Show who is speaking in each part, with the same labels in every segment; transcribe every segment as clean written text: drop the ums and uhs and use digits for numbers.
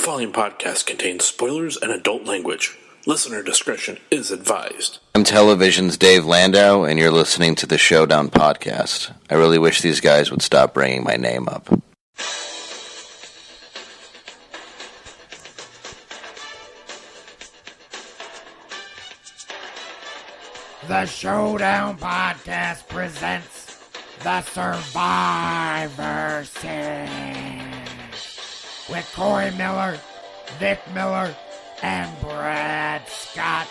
Speaker 1: following podcast contains spoilers and adult language. Listener discretion is advised.
Speaker 2: I'm Television's Dave Landau, and you're listening to the Showdown Podcast. I really wish these guys would stop bringing my name up.
Speaker 3: The Showdown Podcast presents The Survivor Series with Corey Miller, Vic Miller, and Brad Scott.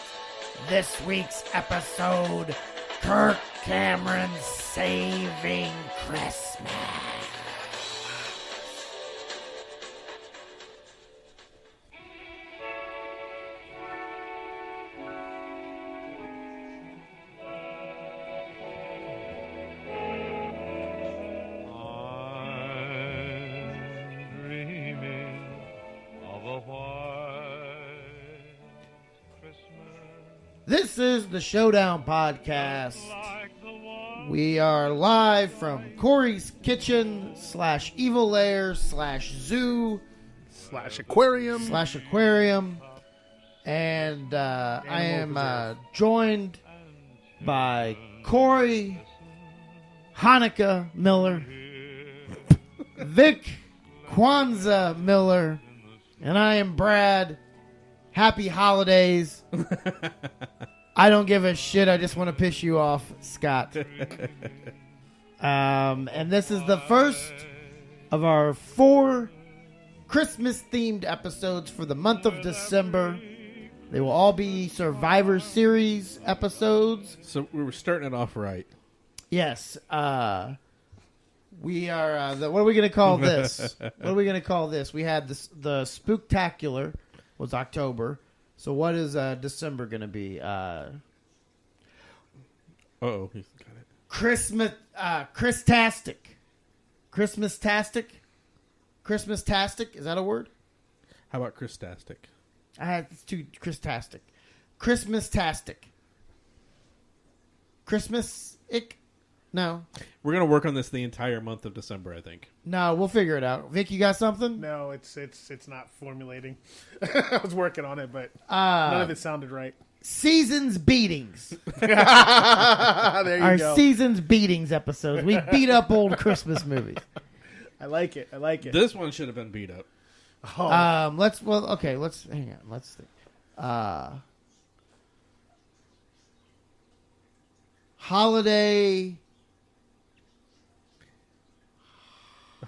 Speaker 3: This week's episode, Kirk Cameron's Saving Christmas. This is the Showdown Podcast. We are live from Corey's Kitchen / Evil Lair / Zoo
Speaker 4: / Aquarium.
Speaker 3: And I am joined by Corey Hanukkah Miller, Vic Kwanzaa Miller, and I am Brad. Happy holidays. I don't give a shit. I just want to piss you off, Scott. And this is the first of our 4 Christmas-themed episodes for the month of December. They will all be Survivor Series episodes.
Speaker 4: So we were starting it off right.
Speaker 3: Yes. We are... what are we going to call this? We had the Spooktacular was October. So what is December going to be?
Speaker 4: Uh-oh, he's got it.
Speaker 3: Christmas, Christastic. Christmas-tastic? Christmas-tastic? Is that a word?
Speaker 4: How about Christastic?
Speaker 3: It's too Christastic. Christmas-tastic. Christmas-ick? No.
Speaker 4: We're going to work on this the entire month of December, I think.
Speaker 3: No, we'll figure it out. Vic, you got something?
Speaker 5: No, it's not formulating. I was working on it, but none of it sounded right.
Speaker 3: Seasons beatings.
Speaker 5: There you
Speaker 3: Our
Speaker 5: go.
Speaker 3: seasons beatings episodes. We beat up old Christmas movies.
Speaker 5: I like it.
Speaker 4: This one should have been beat up.
Speaker 5: Oh.
Speaker 3: Let's hang on. Let's think.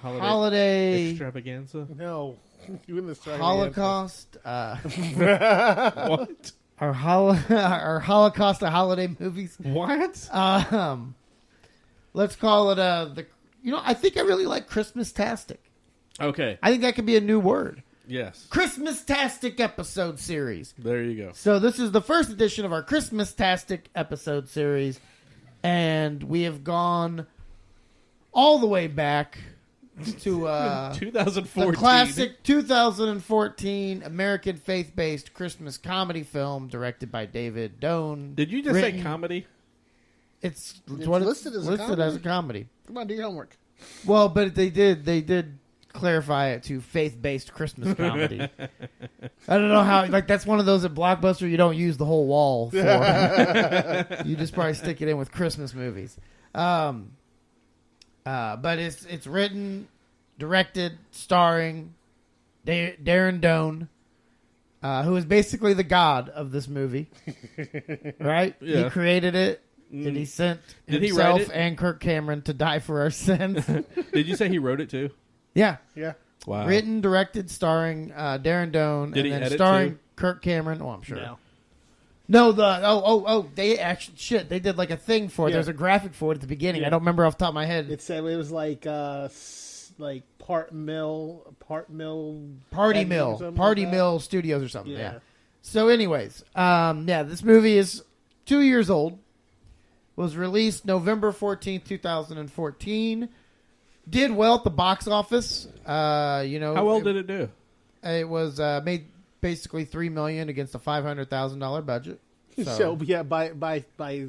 Speaker 3: Holiday
Speaker 4: extravaganza?
Speaker 5: No. You wouldn't have started
Speaker 3: Holocaust.
Speaker 4: What?
Speaker 3: Our Holocaust of holiday movies.
Speaker 4: What?
Speaker 3: Let's call it I think I really like Christmas-tastic.
Speaker 4: Okay.
Speaker 3: I think that could be a new word.
Speaker 4: Yes.
Speaker 3: Christmas-tastic episode series.
Speaker 4: There you go.
Speaker 3: So this is the first edition of our Christmas-tastic episode series, and we have gone all the way back to
Speaker 4: 2014.
Speaker 3: the classic 2014 American faith-based Christmas comedy film directed by David Doan.
Speaker 4: Did you just say comedy?
Speaker 3: It's
Speaker 5: listed as a
Speaker 3: comedy.
Speaker 5: Come on, do your homework.
Speaker 3: Well, but they did clarify it to faith-based Christmas comedy. I don't know how. Like, that's one of those at Blockbuster you don't use the whole wall for. You just probably stick it in with Christmas movies. But it's written, directed, starring Darren Doan, who is basically the god of this movie. Right?
Speaker 4: Yeah.
Speaker 3: He created it. And he sent himself and Kirk Cameron to die for our sins.
Speaker 4: Did you say he wrote it too?
Speaker 3: Yeah.
Speaker 5: Yeah.
Speaker 4: Wow.
Speaker 3: Written, directed, starring Darren Doan,
Speaker 4: Did he
Speaker 3: and then
Speaker 4: edit
Speaker 3: starring
Speaker 4: too?
Speaker 3: Kirk Cameron. Oh, I'm sure.
Speaker 5: No.
Speaker 3: They actually they did like a thing for it.
Speaker 5: Yeah.
Speaker 3: There's a graphic for it at the beginning.
Speaker 5: Yeah.
Speaker 3: I don't remember off the top of my head.
Speaker 5: It said it was like part mill,
Speaker 3: Party
Speaker 5: editing or
Speaker 3: Mill,
Speaker 5: something
Speaker 3: Party
Speaker 5: like that.
Speaker 3: Mill Studios or something.
Speaker 5: Yeah.
Speaker 3: Yeah. So, anyways, this movie is 2 years old. Was released November 14th, 2014. Did well at the box office.
Speaker 4: How well did it do?
Speaker 3: It was made basically $3 million against a $500,000 budget.
Speaker 5: So yeah, by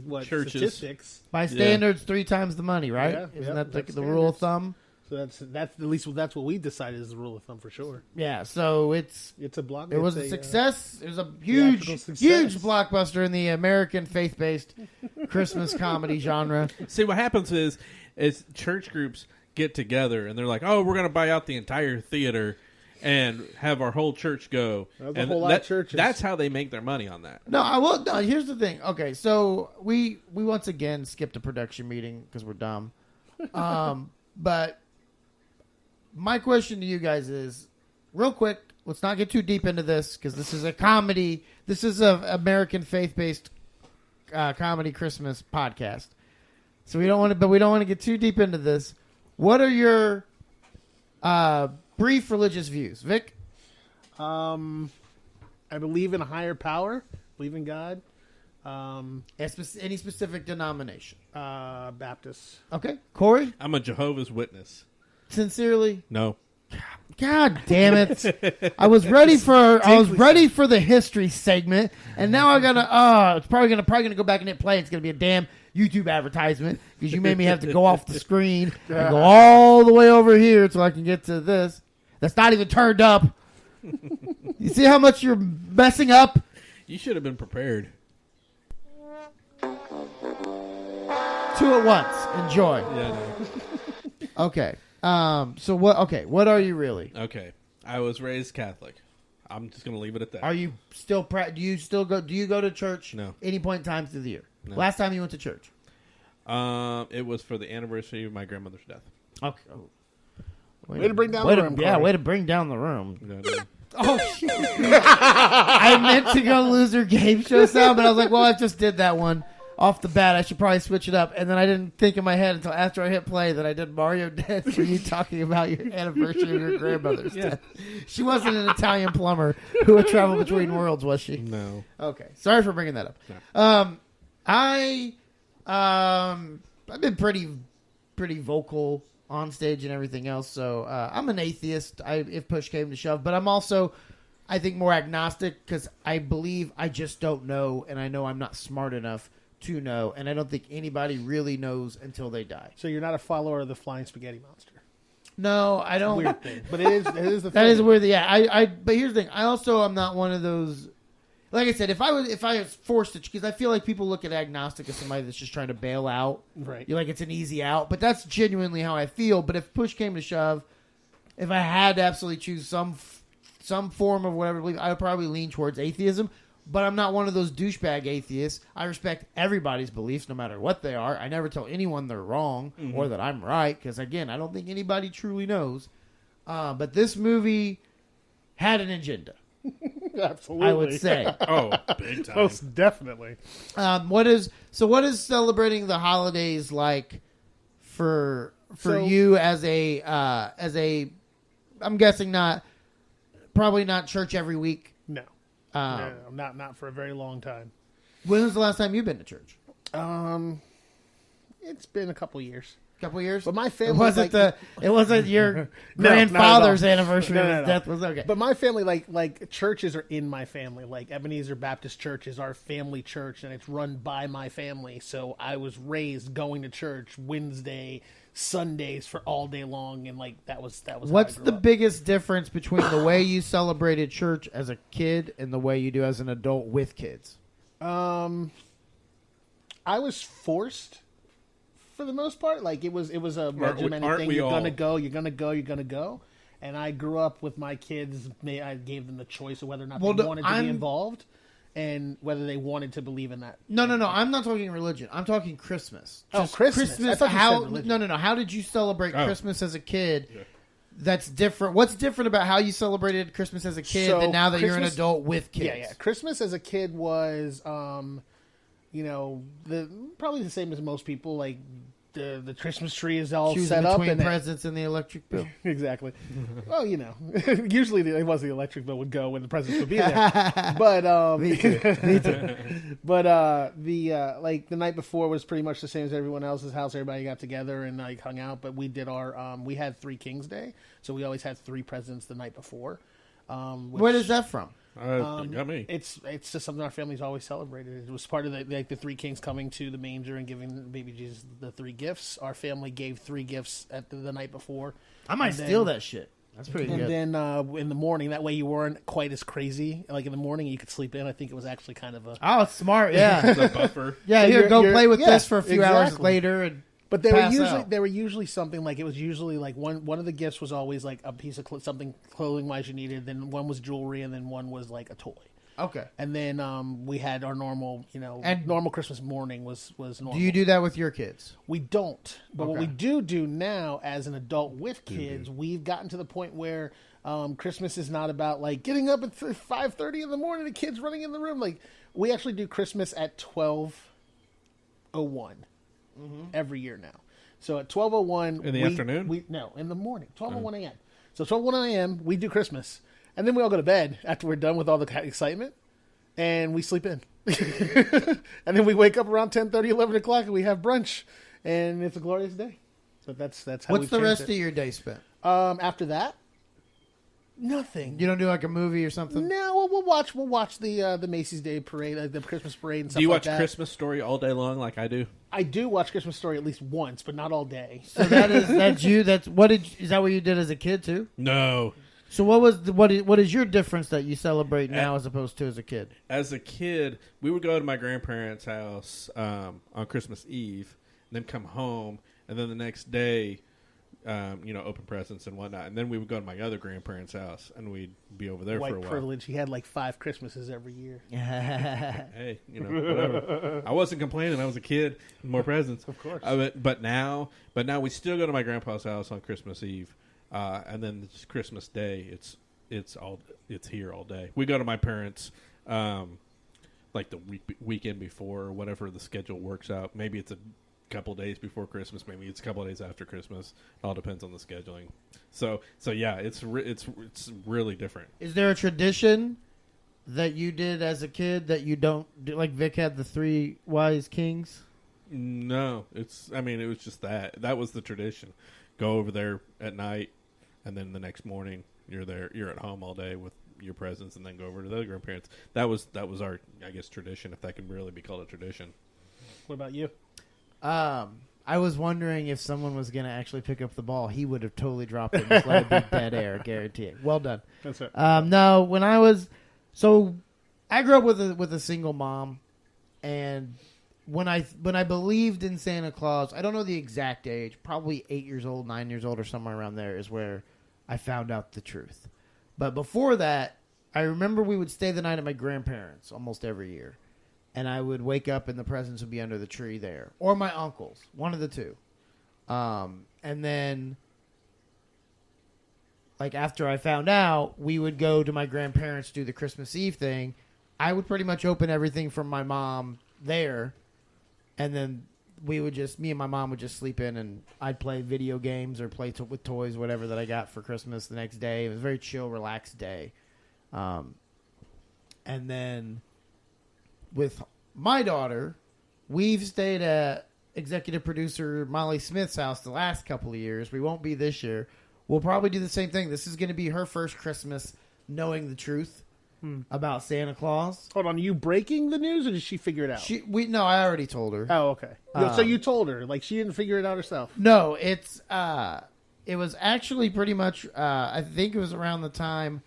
Speaker 5: what
Speaker 4: Churches.
Speaker 5: statistics?
Speaker 3: By standards, 3 times the money, right?
Speaker 5: Yeah,
Speaker 3: Isn't
Speaker 5: yeah,
Speaker 3: that
Speaker 5: that's
Speaker 3: the rule of
Speaker 5: standards.
Speaker 3: thumb?
Speaker 5: So that's at least that's what we decided is the rule of thumb for sure.
Speaker 3: Yeah, so it's
Speaker 5: a block.
Speaker 3: It was a success. It was a huge blockbuster in the American faith-based Christmas comedy genre.
Speaker 4: See, what happens is church groups get together and they're like, "Oh, we're going to buy out the entire theater and have our whole church go."
Speaker 5: That's a whole lot of churches.
Speaker 4: That's how they make their money on that.
Speaker 3: No, I will. No, here's the thing. Okay, so we once again skipped a production meeting because we're dumb. But my question to you guys is, real quick, let's not get too deep into this because this is a comedy. This is an American faith-based comedy Christmas podcast. So we don't want to get too deep into this. What are your brief religious views, Vic?
Speaker 5: I believe in a higher power. Believe in God.
Speaker 3: Any specific denomination?
Speaker 5: Baptist.
Speaker 3: Okay, Corey.
Speaker 4: I'm a Jehovah's Witness.
Speaker 3: Sincerely,
Speaker 4: No.
Speaker 3: God damn it! I was ready for the history segment, and now I gotta. It's probably gonna go back and hit play. It's gonna be a damn YouTube advertisement because you made me have to go off the screen and go all the way over here so I can get to this. That's not even turned up. You see how much you're messing up?
Speaker 4: You should have been prepared.
Speaker 3: Two at once. Enjoy.
Speaker 4: Yeah. No.
Speaker 3: Okay. So what? Okay. What are you really?
Speaker 4: Okay. I was raised Catholic. I'm just going to leave it at that.
Speaker 3: Are you still? Do you still go? Do you go to church?
Speaker 4: No.
Speaker 3: Any point in time through the year?
Speaker 4: No.
Speaker 3: Last time you went to church?
Speaker 4: It was for the anniversary of my grandmother's death.
Speaker 3: Okay.
Speaker 5: Way to bring down the room.
Speaker 3: Yeah, way to bring down the room.
Speaker 4: No.
Speaker 3: Oh shit! I meant to go loser game show sound, but I was like, well, I just did that one off the bat. I should probably switch it up. And then I didn't think in my head until after I hit play that I did Mario Death for you talking about your anniversary of your grandmother's death. She wasn't an Italian plumber who would travel between worlds, was she?
Speaker 4: No.
Speaker 3: Okay, sorry for bringing that up.
Speaker 4: No.
Speaker 3: I've been pretty vocal on stage and everything else, so I'm an atheist if push came to shove, but I'm also, I think, more agnostic because I believe I just don't know, and I know I'm not smart enough to know, and I don't think anybody really knows until they die.
Speaker 5: So you're not a follower of the flying spaghetti monster?
Speaker 3: No, I don't.
Speaker 5: Weird thing, but it is the thing.
Speaker 3: That is weird. Yeah, but here's the thing. I also am not one of those. Like I said, if I was forced to, because I feel like people look at agnostic as somebody that's just trying to bail out.
Speaker 5: Right.
Speaker 3: You're like, it's an easy out. But that's genuinely how I feel. But if push came to shove, if I had to absolutely choose some form of whatever belief, I would probably lean towards atheism. But I'm not one of those douchebag atheists. I respect everybody's beliefs, no matter what they are. I never tell anyone they're wrong or that I'm right, because, again, I don't think anybody truly knows. But this movie had an agenda.
Speaker 5: Absolutely.
Speaker 3: I would say.
Speaker 4: Oh, big time.
Speaker 5: Most definitely.
Speaker 3: What is celebrating the holidays like for you as a I'm guessing probably not church every week.
Speaker 5: No. No, not for a very long time.
Speaker 3: When was the last time you've been to church?
Speaker 5: It's been a couple years.
Speaker 3: Couple years,
Speaker 5: but my family
Speaker 3: it wasn't your grandfather's anniversary of his death. Was okay.
Speaker 5: But my family, like churches are in my family. Like Ebenezer Baptist Church is our family church, and it's run by my family. So I was raised going to church Wednesday, Sundays for all day long, and that was.
Speaker 3: What's the biggest difference between the way you celebrated church as a kid and the way you do as an adult with kids?
Speaker 5: I was forced. For the most part, it was a regimented thing. You're gonna go. And I grew up with my kids. I gave them the choice of whether or not they wanted to be involved, and whether they wanted to believe in that.
Speaker 3: No. I'm not talking religion. I'm talking Christmas.
Speaker 5: Christmas. I thought you said religion.
Speaker 3: No. How did you celebrate Christmas as a kid? Yeah. That's different. What's different about how you celebrated Christmas as a kid than now that you're an adult with kids?
Speaker 5: Yeah. Christmas as a kid was, probably the same as most people. Like the Christmas tree is all set up,
Speaker 3: and presents and the electric bill.
Speaker 5: Exactly. Well, usually it was the electric bill would go when the presents would be there. But
Speaker 3: me too.
Speaker 5: But the night before was pretty much the same as everyone else's house. Everybody got together and hung out. But we did we had Three Kings Day, so we always had 3 presents the night before.
Speaker 3: Where is that from?
Speaker 4: Got me.
Speaker 5: It's just something our family's always celebrated. It was part of the three kings coming to the manger and giving baby Jesus the three gifts. Our family gave three gifts at the night before.
Speaker 3: I might steal that shit. That's pretty good.
Speaker 5: And then in the morning, that way you weren't quite as crazy. Like in the morning, you could sleep in. I think it was actually kind of a...
Speaker 3: Oh, it's smart, yeah.
Speaker 4: It's a buffer.
Speaker 3: Yeah,
Speaker 5: So
Speaker 3: here, go
Speaker 5: you're-
Speaker 3: play with
Speaker 5: yeah,
Speaker 3: this for a few hours
Speaker 5: exactly.
Speaker 3: later. And
Speaker 5: But they were
Speaker 3: pass
Speaker 5: usually
Speaker 3: out.
Speaker 5: they were usually something like, it was usually like one of the gifts was always like a piece of something clothing wise you needed. Then one was jewelry, and then one was like a toy.
Speaker 3: Okay.
Speaker 5: And then we had our normal,
Speaker 3: And-
Speaker 5: normal Christmas morning was normal.
Speaker 3: Do you do that with your kids?
Speaker 5: We don't. But what
Speaker 3: Okay.
Speaker 5: we do now as an adult with kids, we've gotten to the point where Christmas is not about like getting up at 5:30 in the morning, the kids running in the room. Like we actually do Christmas at 12:01 every year now. So at 12:01
Speaker 4: In the afternoon?
Speaker 5: No, in the morning, 12:01 a.m. So 12:01 a.m. we do Christmas, and then we all go to bed after we're done with all the excitement, and we sleep in. And then we wake up around 10:30, 11 o'clock, and we have brunch, and it's a glorious day. But that's how.
Speaker 3: What's
Speaker 5: we've
Speaker 3: the
Speaker 5: changed
Speaker 3: rest
Speaker 5: it.
Speaker 3: of your day spent?
Speaker 5: After that? Nothing.
Speaker 3: You don't do like a movie or something?
Speaker 5: No, well, we'll watch the Macy's Day Parade, the Christmas Parade, and stuff
Speaker 4: Do you
Speaker 5: like
Speaker 4: watch
Speaker 5: that.
Speaker 4: Christmas Story all day long like I do?
Speaker 5: I do watch Christmas Story at least once, but not all day.
Speaker 3: So that's you. Is that what you did as a kid too?
Speaker 4: No.
Speaker 3: So what is your difference that you celebrate now as opposed to as a kid?
Speaker 4: As a kid, we would go to my grandparents' house on Christmas Eve, and then come home, and then the next day, open presents and whatnot, and then we would go to my other grandparents' house, and we'd be over there for a
Speaker 5: White
Speaker 4: while.
Speaker 5: privilege. He had like 5 Christmases every year.
Speaker 4: Hey, whatever. I wasn't complaining. I was a kid. More presents,
Speaker 5: Of course.
Speaker 4: But now we still go to my grandpa's house on Christmas Eve, and then it's Christmas Day. It's here all day. We go to my parents, like the weekend before or whatever the schedule works out. Maybe it's a couple days before Christmas. Maybe it's a couple days after Christmas. It all depends on the scheduling. So yeah, it's really different.
Speaker 3: Is there a tradition that you did as a kid that you don't do? Like Vic had the 3 wise kings.
Speaker 4: No, it was just that was the tradition. Go over there at night, and then the next morning you're at home all day with your presents, and then go over to the other grandparents. That was our, I guess, tradition, if that can really be called a tradition.
Speaker 5: What about you?
Speaker 3: I was wondering if someone was going to actually pick up the ball. He would have totally dropped it. Just let it be dead air, guarantee it. Well done.
Speaker 5: That's it.
Speaker 3: No, when I grew up with a single mom, and when I believed in Santa Claus, I don't know the exact age, probably 8 years old, 9 years old, or somewhere around there is where I found out the truth. But before that, I remember we would stay the night at my grandparents almost every year. And I would wake up and the presents would be under the tree there. Or my uncle's. One of the two. And then, like, after I found out, we would go to my grandparents to do the Christmas Eve thing. I would pretty much open everything from my mom there. And then me and my mom would just sleep in, and I'd play video games or play with toys, whatever that I got for Christmas the next day. It was a very chill, relaxed day. And then with my daughter, we've stayed at executive producer Molly Smith's house the last couple of years. We won't be this year. We'll probably do the same thing. This is going to be her first Christmas knowing the truth about Santa Claus.
Speaker 5: Hold on, are you breaking the news, or did she figure it out?
Speaker 3: No, I already told her.
Speaker 5: Oh, okay. So you told her, like she didn't figure it out herself.
Speaker 3: No, it was actually pretty much, I think it was around the time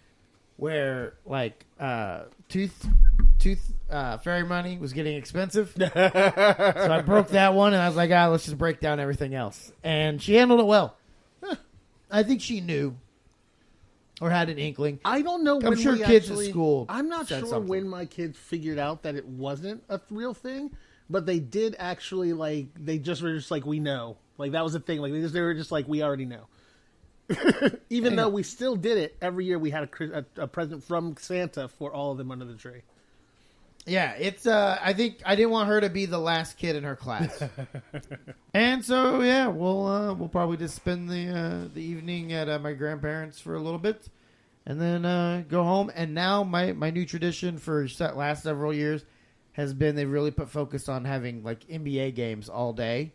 Speaker 3: where, like, tooth fairy money was getting expensive. So I broke that one, and I was like, let's just break down everything else. And she handled it well. I think she knew or had an inkling.
Speaker 5: I don't know.
Speaker 3: I'm sure kids at school
Speaker 5: I'm not
Speaker 3: said
Speaker 5: sure
Speaker 3: something.
Speaker 5: when my kids figured out that it wasn't a real thing, but they did actually, like, they just were just like, we know. Like, that was the thing. Like, they were just like, we already know. Even though we still did it every year, we had a present from Santa for all of them under the tree.
Speaker 3: Yeah, it's. I think I didn't want her to be the last kid in her class, and so yeah, we'll probably just spend the evening at my grandparents for a little bit, and then go home. And now my new tradition for last several years has been they really put focus on having like NBA games all day,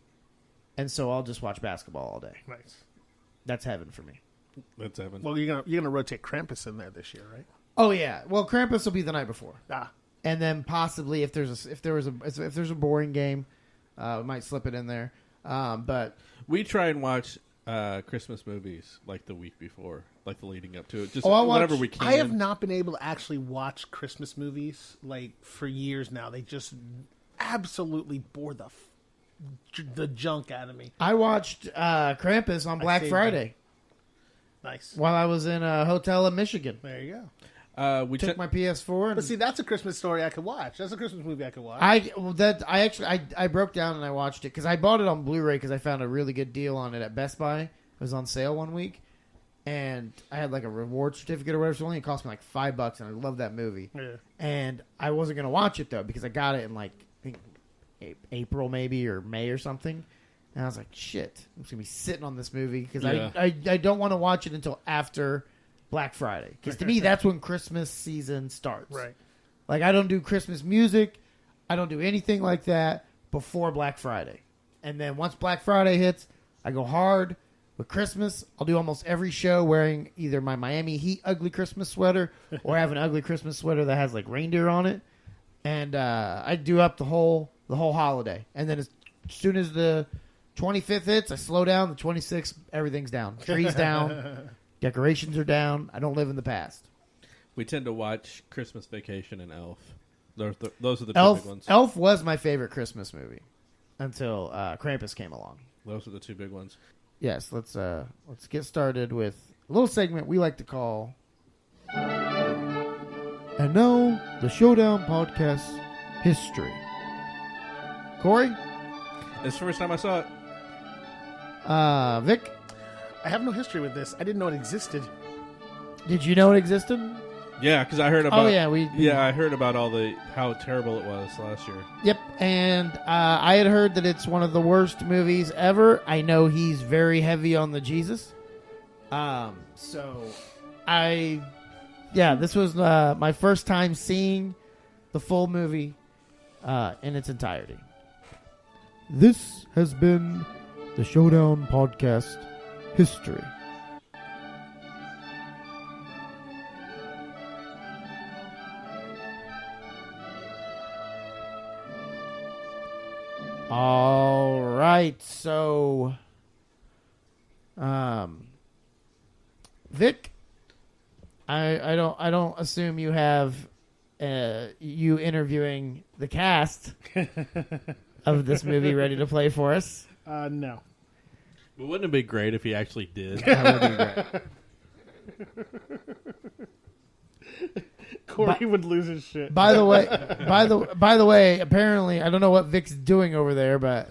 Speaker 3: and so I'll just watch basketball all day.
Speaker 5: Nice.
Speaker 3: That's heaven for me.
Speaker 4: That's heaven.
Speaker 5: Well, you're gonna rotate Krampus in there this year, right?
Speaker 3: Oh yeah. Well, Krampus will be the night before.
Speaker 5: Ah.
Speaker 3: And then possibly if there's a boring game, we might slip it in there. But
Speaker 4: we try and watch Christmas movies like the week before, like the leading up to it. Just
Speaker 3: I'll
Speaker 4: whenever
Speaker 3: watch-
Speaker 4: we can.
Speaker 5: I have not been able to actually watch Christmas movies like for years now. They just absolutely bore the junk out of me.
Speaker 3: I watched Krampus on Black
Speaker 5: saved
Speaker 3: Friday
Speaker 5: Nice.
Speaker 3: while I was in a hotel in Michigan.
Speaker 5: There you go.
Speaker 4: We
Speaker 3: Took my PS4.
Speaker 5: But see, that's a Christmas story I could watch. That's a Christmas movie I could watch.
Speaker 3: I broke down and I watched it because I bought it on Blu-ray because I found a really good deal on it at Best Buy. It was on sale one week, and I had like a reward certificate or whatever. So it cost me like $5, and I love that movie.
Speaker 5: Yeah.
Speaker 3: And I wasn't gonna watch it though because I got it in like I think April maybe or May or something, and I was like, shit, I'm just gonna be sitting on this movie because
Speaker 4: Yeah.
Speaker 3: I don't want to watch it until after Black Friday because to me that's when Christmas season starts.
Speaker 5: Right.
Speaker 3: Like, I don't do Christmas music. I don't do anything like that before Black Friday. And then once Black Friday hits, I go hard with Christmas. I'll do almost every show wearing either my Miami Heat ugly Christmas sweater or I have an ugly Christmas sweater that has, like, reindeer on it. And I do up the whole holiday. And then as soon as the 25th hits, I slow down. The 26th, everything's down. Trees down. Decorations are down. I don't live in the past.
Speaker 4: We tend to watch Christmas Vacation and Elf. Those are the two
Speaker 3: Elf,
Speaker 4: big ones.
Speaker 3: Elf was my favorite Christmas movie until Krampus came along.
Speaker 4: Those are the two big ones.
Speaker 3: Yes, let's get started with a little segment we like to call. And now the Showdown Podcast history. Corey,
Speaker 4: It's the first time I saw it.
Speaker 3: Vic,
Speaker 5: I have no history with this. I didn't know it existed.
Speaker 3: did you know it existed?
Speaker 4: Yeah, because I heard about.
Speaker 3: Oh yeah,
Speaker 4: I heard about how terrible it was last year.
Speaker 3: Yep, and I had heard that it's one of the worst movies ever. I know he's very heavy on the Jesus. This was my first time seeing the full movie in its entirety. This has been the Showdown Podcast history. All right, so, Vic, I don't assume you have you interviewing the cast of this movie ready to play for us.
Speaker 5: No.
Speaker 4: But wouldn't it be great if he actually did?
Speaker 3: That would be great.
Speaker 5: Corey would lose his shit.
Speaker 3: By the way, apparently, I don't know what Vic's doing over there, but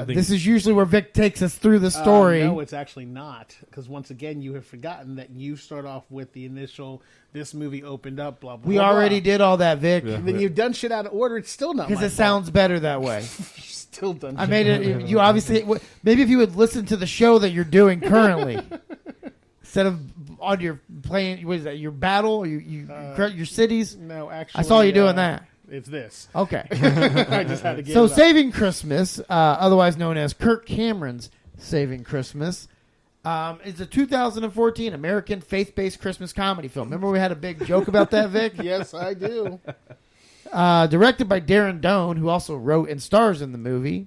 Speaker 3: this is usually where Vic takes us through the story.
Speaker 5: No, it's actually not. Because once again, you have forgotten that you start off with the initial, this movie opened up, blah, blah,
Speaker 3: We
Speaker 5: blah.
Speaker 3: already did all that, Vic,
Speaker 4: Yeah.
Speaker 5: Then you've done shit out of order. It's still not
Speaker 3: because
Speaker 5: my
Speaker 3: it
Speaker 5: fault.
Speaker 3: sounds better that way.
Speaker 5: You've still done
Speaker 3: I
Speaker 5: shit.
Speaker 3: made it. You obviously maybe if you would listen to the show that you're doing currently instead of on your playing. What is that? Your battle? Or your cities?
Speaker 5: No, actually.
Speaker 3: I saw you doing that.
Speaker 5: It's this.
Speaker 3: Okay.
Speaker 5: I just had to get
Speaker 3: So
Speaker 5: it up.
Speaker 3: Saving Christmas, otherwise known as Kirk Cameron's Saving Christmas, is a 2014 American faith-based Christmas comedy film. Remember we had a big joke about that, Vic?
Speaker 5: Yes, I do.
Speaker 3: Directed by Darren Doan, who also wrote and stars in the movie.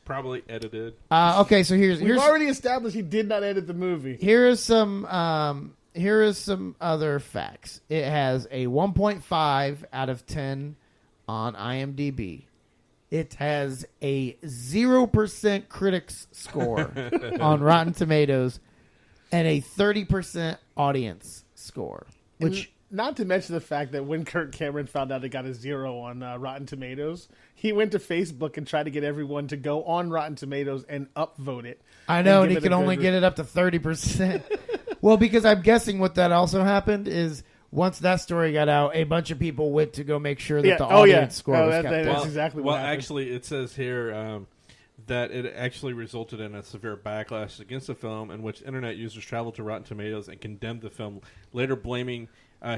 Speaker 4: Probably edited.
Speaker 3: Okay, so
Speaker 5: We've
Speaker 3: here's
Speaker 5: already established he did not edit the movie.
Speaker 3: here is some other facts. It has a 1.5 out of 10 on IMDb. It has a 0% critics score on Rotten Tomatoes and a 30% audience score. Which
Speaker 5: Not to mention the fact that when Kirk Cameron found out it got a 0 on Rotten Tomatoes, he went to Facebook and tried to get everyone to go on Rotten Tomatoes and upvote it.
Speaker 3: I know, and
Speaker 5: give
Speaker 3: he
Speaker 5: it
Speaker 3: could
Speaker 5: a
Speaker 3: only
Speaker 5: good
Speaker 3: get it up to 30%. Well, because I'm guessing what that also happened is once that story got out, a bunch of people went to go make sure that the audience score was kept
Speaker 5: that's
Speaker 3: up.
Speaker 5: exactly what happened.
Speaker 4: Actually, it says here that it actually resulted in a severe backlash against the film, in which internet users traveled to Rotten Tomatoes and condemned the film, later blaming.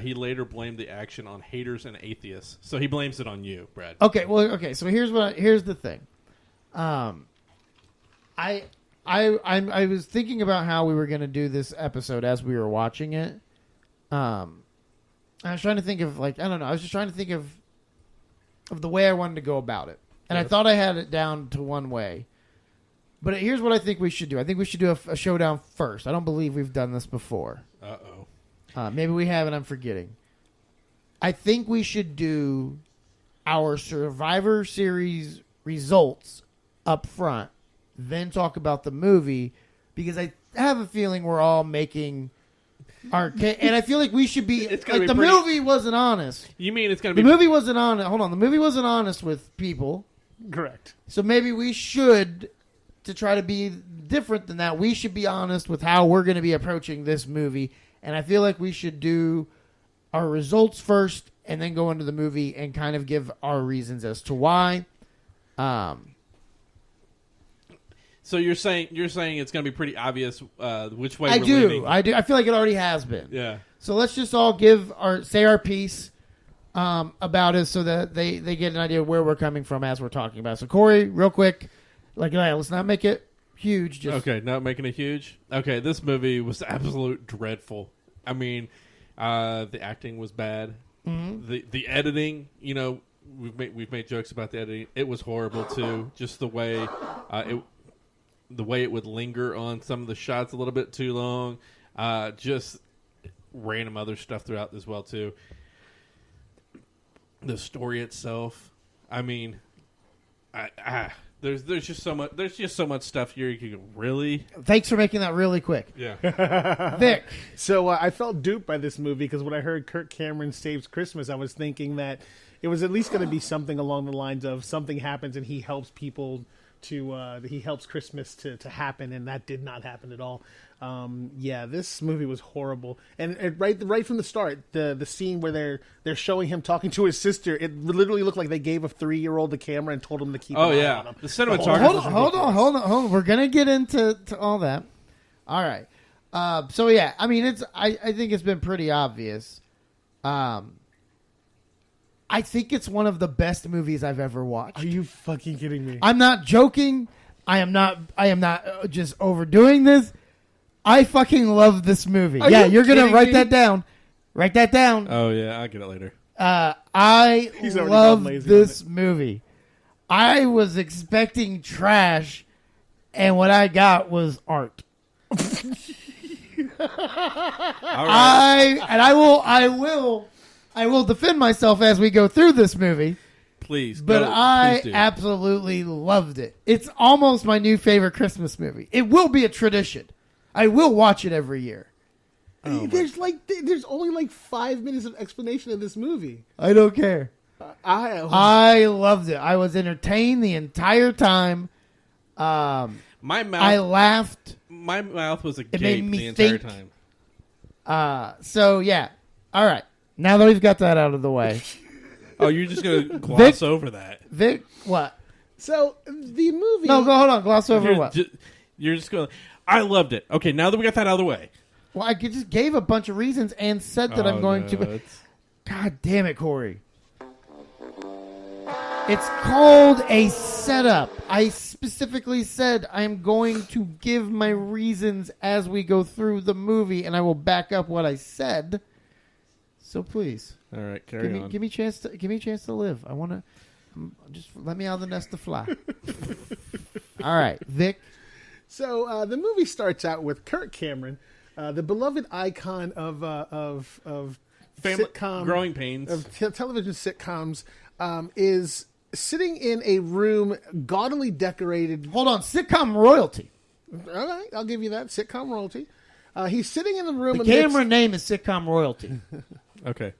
Speaker 4: He later blamed the action on haters and atheists. So he blames it on you, Brad.
Speaker 3: Okay, so here's the thing. I was thinking about how we were going to do this episode as we were watching it. I was trying to think of, I don't know. I was just trying to think of the way I wanted to go about it. And I thought I had it down to one way. But here's what I think we should do. I think we should do a showdown first. I don't believe we've done this before.
Speaker 4: Uh-oh.
Speaker 3: Maybe we have and I'm forgetting. I think we should do our Survivor Series results up front, then talk about the movie, because I have a feeling we're all making our case. And I feel like we should be... the movie wasn't honest.
Speaker 4: You mean it's going to be...
Speaker 3: The movie wasn't honest. Hold on. The movie wasn't honest with people.
Speaker 5: Correct.
Speaker 3: So maybe we should... to try to be different than that, we should be honest with how we're going to be approaching this movie. And I feel like we should do our results first and then go into the movie and kind of give our reasons as to why.
Speaker 4: So you're saying it's going to be pretty obvious which way
Speaker 3: I
Speaker 4: we're
Speaker 3: do.
Speaker 4: leaning.
Speaker 3: I do. I feel like it already has been.
Speaker 4: Yeah.
Speaker 3: So let's just all say our piece about it so that they get an idea of where we're coming from as we're talking about it. So Corey, real quick, let's not make it huge.
Speaker 4: Okay, not making it huge. Okay, this movie was absolute dreadful. I mean, the acting was bad. Mm-hmm. The editing, we've made jokes about the editing. It was horrible too. Just the way it would linger on some of the shots a little bit too long. Just random other stuff throughout as well too. The story itself, I mean, there's just so much. There's just so much stuff here. You can go, really.
Speaker 3: Thanks for making that really quick.
Speaker 4: Yeah,
Speaker 3: Vic.
Speaker 5: So I felt duped by this movie because when I heard Kirk Cameron saves Christmas, I was thinking that it was at least going to be something along the lines of something happens and he helps people he helps Christmas to happen, and that did not happen at all. This movie was horrible, and right from the start, the scene where they're showing him talking to his sister, it literally looked like they gave a 3-year-old the camera and told him to keep.
Speaker 4: Oh
Speaker 5: an eye
Speaker 4: yeah,
Speaker 5: on him.
Speaker 4: the cinematography.
Speaker 3: Hold on. We're gonna get into all that. All right. So yeah, I mean, I think it's been pretty obvious. I think it's one of the best movies I've ever watched.
Speaker 5: Are you fucking kidding me?
Speaker 3: I'm not joking. I am not just overdoing this. I fucking love this movie. You're going to write that down. Write that down.
Speaker 4: Oh, yeah. I'll get it later.
Speaker 3: I love this movie. I was expecting trash, and what I got was art.
Speaker 4: All right.
Speaker 3: I will defend myself as we go through this movie.
Speaker 4: Please.
Speaker 3: But I absolutely loved it. It's almost my new favorite Christmas movie. It will be a tradition. I will watch it every year.
Speaker 5: There's only 5 minutes of explanation of this movie.
Speaker 3: I don't care.
Speaker 5: I
Speaker 3: loved it. I was entertained the entire time.
Speaker 4: My mouth.
Speaker 3: I laughed.
Speaker 4: My mouth was agape
Speaker 3: made me
Speaker 4: the entire
Speaker 3: think.
Speaker 4: time.
Speaker 3: So yeah. All right. Now that we've got that out of the way.
Speaker 4: Oh, you're just going to gloss over that.
Speaker 3: Vic, what?
Speaker 5: So the movie.
Speaker 3: No, hold on. Gloss over what?
Speaker 4: You're just going. I loved it. Okay, now that we got that out of the way.
Speaker 3: Well, I just gave a bunch of reasons and said that I'm going to. God damn it, Corey. It's called a setup. I specifically said I'm going to give my reasons as we go through the movie, and I will back up what I said. So please,
Speaker 4: all right, carry on.
Speaker 3: Give me a chance to live. I want to just let me out of the nest to fly. All right, Vic.
Speaker 5: So the movie starts out with Kirk Cameron, the beloved icon of sitcom
Speaker 4: growing pains
Speaker 5: of television sitcoms, is sitting in a room gaudily decorated.
Speaker 3: Hold on, sitcom royalty.
Speaker 5: All right, I'll give you that, sitcom royalty. He's sitting in the room.
Speaker 3: The camera name is sitcom royalty.
Speaker 4: Okay.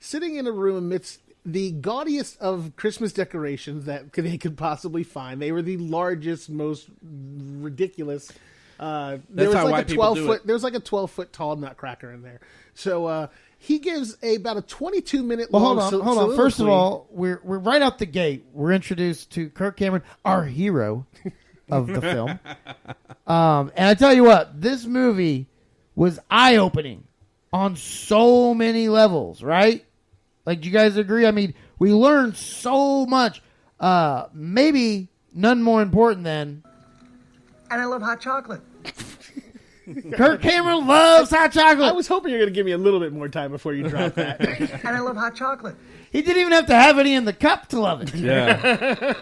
Speaker 5: Sitting in a room amidst the gaudiest of Christmas decorations that they could possibly find. They were the largest, most ridiculous. There was like a 12-foot. There was like a 12-foot tall nutcracker in there. So he gives about a 22-minute long.
Speaker 3: Hold on. First of all, we're right out the gate. We're introduced to Kirk Cameron, our hero of the film. And I tell you what, this movie was eye-opening on so many levels, right? Like, do you guys agree? I mean, we learned so much. Maybe none more important than...
Speaker 6: And I love hot chocolate.
Speaker 3: Kirk Cameron loves hot chocolate.
Speaker 5: I was hoping you were going to give me a little bit more time before you drop that.
Speaker 6: And I love hot chocolate.
Speaker 3: He didn't even have to have any in the cup to love it.
Speaker 4: Yeah.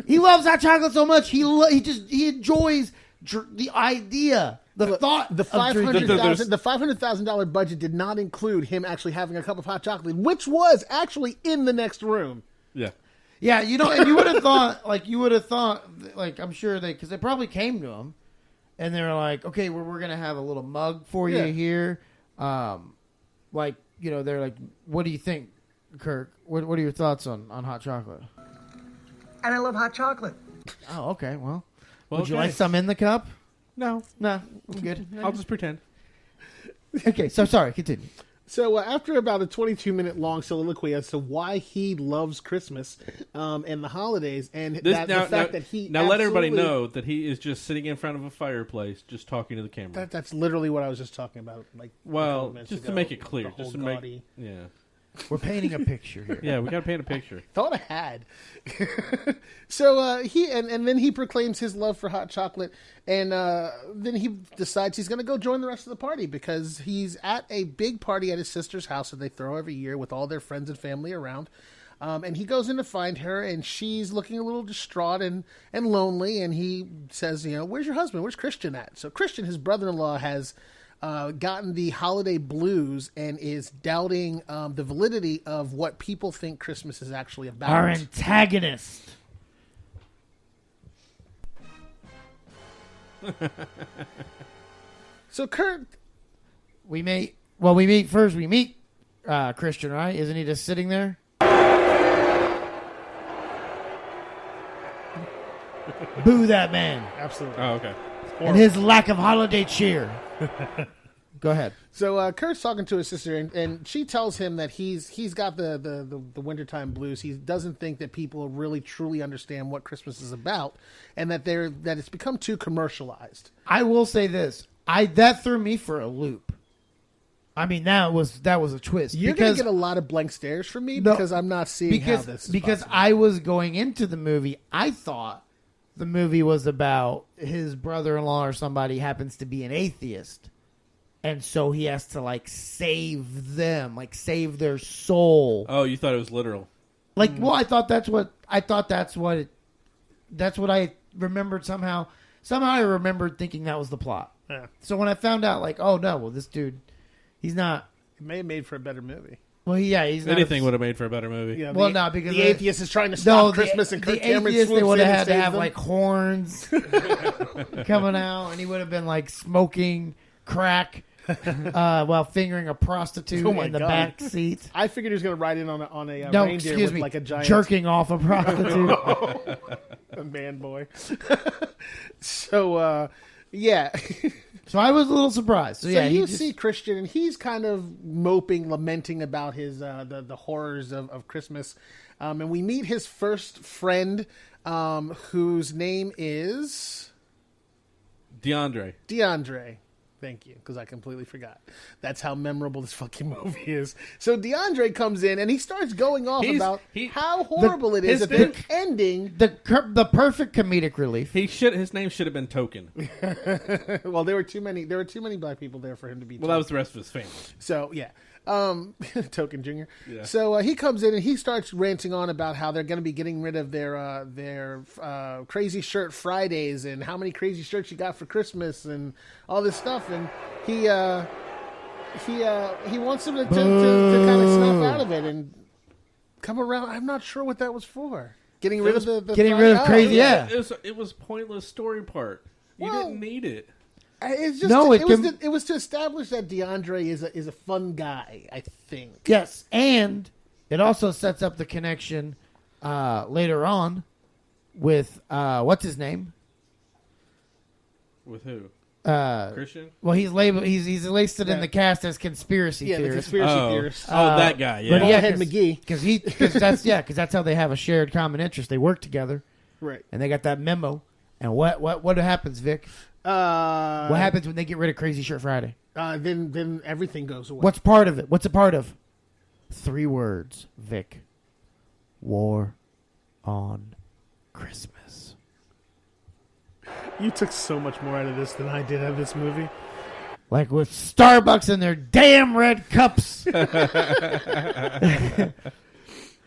Speaker 3: He loves hot chocolate so much. He enjoys the idea, the thought.
Speaker 5: The $500,000 budget did not include him actually having a cup of hot chocolate, which was actually in the next room.
Speaker 4: Yeah.
Speaker 3: Yeah, and you would have thought, I'm sure because they probably came to him, and they were like, okay, we're going to have a little mug for you here. They're like, what do you think, Kirk? What are your thoughts on hot chocolate?
Speaker 6: And I love hot chocolate.
Speaker 3: Oh, okay, well would
Speaker 4: okay.
Speaker 3: you like some in the cup?
Speaker 4: No.
Speaker 3: No, I'm good.
Speaker 4: I'll just pretend.
Speaker 3: Okay, so sorry, continue.
Speaker 5: So after about a 22-minute long soliloquy as to why he loves Christmas and the holidays, and the fact that he
Speaker 4: let everybody know that he is just sitting in front of a fireplace, just talking to the camera.
Speaker 5: That's literally what I was just talking about.
Speaker 4: Just to make it clear, yeah.
Speaker 5: We're painting a picture here.
Speaker 4: Yeah, we got to paint a picture.
Speaker 5: Thought I had. So he and then he proclaims his love for hot chocolate, and then he decides he's going to go join the rest of the party because he's at a big party at his sister's house that they throw every year with all their friends and family around. And he goes in to find her, and she's looking a little distraught and lonely. And he says, "Where's your husband? Where's Christian at?" So Christian, his brother-in-law, has gotten the holiday blues and is doubting the validity of what people think Christmas is actually about.
Speaker 3: Our antagonist.
Speaker 5: So Kurt,
Speaker 3: we meet Christian, right? Isn't he just sitting there? Boo that man.
Speaker 5: Absolutely.
Speaker 4: Oh, okay.
Speaker 3: And his lack of holiday cheer. Go ahead.
Speaker 5: So Kurt's talking to his sister, and she tells him that he's got the wintertime blues. He doesn't think that people really truly understand what Christmas is about, and that it's become too commercialized.
Speaker 3: I will say this: that threw me for a loop. I mean, that was a twist.
Speaker 5: You're going to get a lot of blank stares from me because I'm not seeing how this is
Speaker 3: because
Speaker 5: possible.
Speaker 3: I was going into the movie. I thought the movie was about his brother-in-law or somebody happens to be an atheist. And so he has to, save them, save their soul.
Speaker 4: Oh, you thought it was literal.
Speaker 3: Well, I thought that's what I remembered somehow. Somehow I remembered thinking that was the plot.
Speaker 5: Yeah.
Speaker 3: So when I found out, oh, no, well, this dude, he's not.
Speaker 5: It may have made for a better movie.
Speaker 3: Well, he's not.
Speaker 4: Anything would have made for a better movie.
Speaker 5: Yeah,
Speaker 3: no, because
Speaker 5: the atheist is trying to stop Christmas, and Kirk Cameron swoops
Speaker 3: they would
Speaker 5: in
Speaker 3: have
Speaker 5: and
Speaker 3: had to
Speaker 5: saves
Speaker 3: have,
Speaker 5: them.
Speaker 3: horns coming out, and he would have been, smoking crack while fingering a prostitute in the back seat.
Speaker 5: I figured he was going to ride in on a
Speaker 3: No,
Speaker 5: reindeer
Speaker 3: excuse
Speaker 5: with
Speaker 3: me,
Speaker 5: a giant
Speaker 3: jerking off a prostitute.
Speaker 5: a man boy. So yeah.
Speaker 3: So I was a little surprised. So
Speaker 5: you see Christian, and he's kind of moping, lamenting about his the horrors of Christmas, and we meet his first friend, whose name is DeAndre. Thank you, because I completely forgot. That's how memorable this fucking movie is. So DeAndre comes in, and he starts going off about how horrible it is that they're ending.
Speaker 3: The perfect comedic relief.
Speaker 4: His name should have been Token.
Speaker 5: Well, there were too many black people there for him to be.
Speaker 4: Well, that was the rest of his family.
Speaker 5: So yeah. Token Jr.
Speaker 4: Yeah.
Speaker 5: So he comes in and he starts ranting on about how they're going to be getting rid of their Crazy Shirt Fridays and how many crazy shirts you got for Christmas and all this stuff. And he wants them to kind of snap out of it and come around. I'm not sure what that was for. Getting rid of
Speaker 3: crazy. Yeah,
Speaker 4: it was pointless story part. You didn't need it.
Speaker 5: It's just it was to establish that DeAndre is a fun guy, I think.
Speaker 3: Yes, and it also sets up the connection later on with what's his name?
Speaker 4: With who? Christian?
Speaker 3: Well, he's labeled. He's listed in the cast as conspiracy theorist.
Speaker 5: The conspiracy theorist.
Speaker 4: That guy. Yeah,
Speaker 5: Ballhead McGee.
Speaker 3: Because that's how they have a shared common interest. They work together,
Speaker 5: right?
Speaker 3: And they got that memo. And what happens, Vic? What happens when they get rid of Crazy Shirt Friday?
Speaker 5: Then everything goes away.
Speaker 3: What's part of it? What's a part of? 3 words, Vic. War on Christmas.
Speaker 5: You took so much more out of this than I did out of this movie.
Speaker 3: Like with Starbucks and their damn red cups.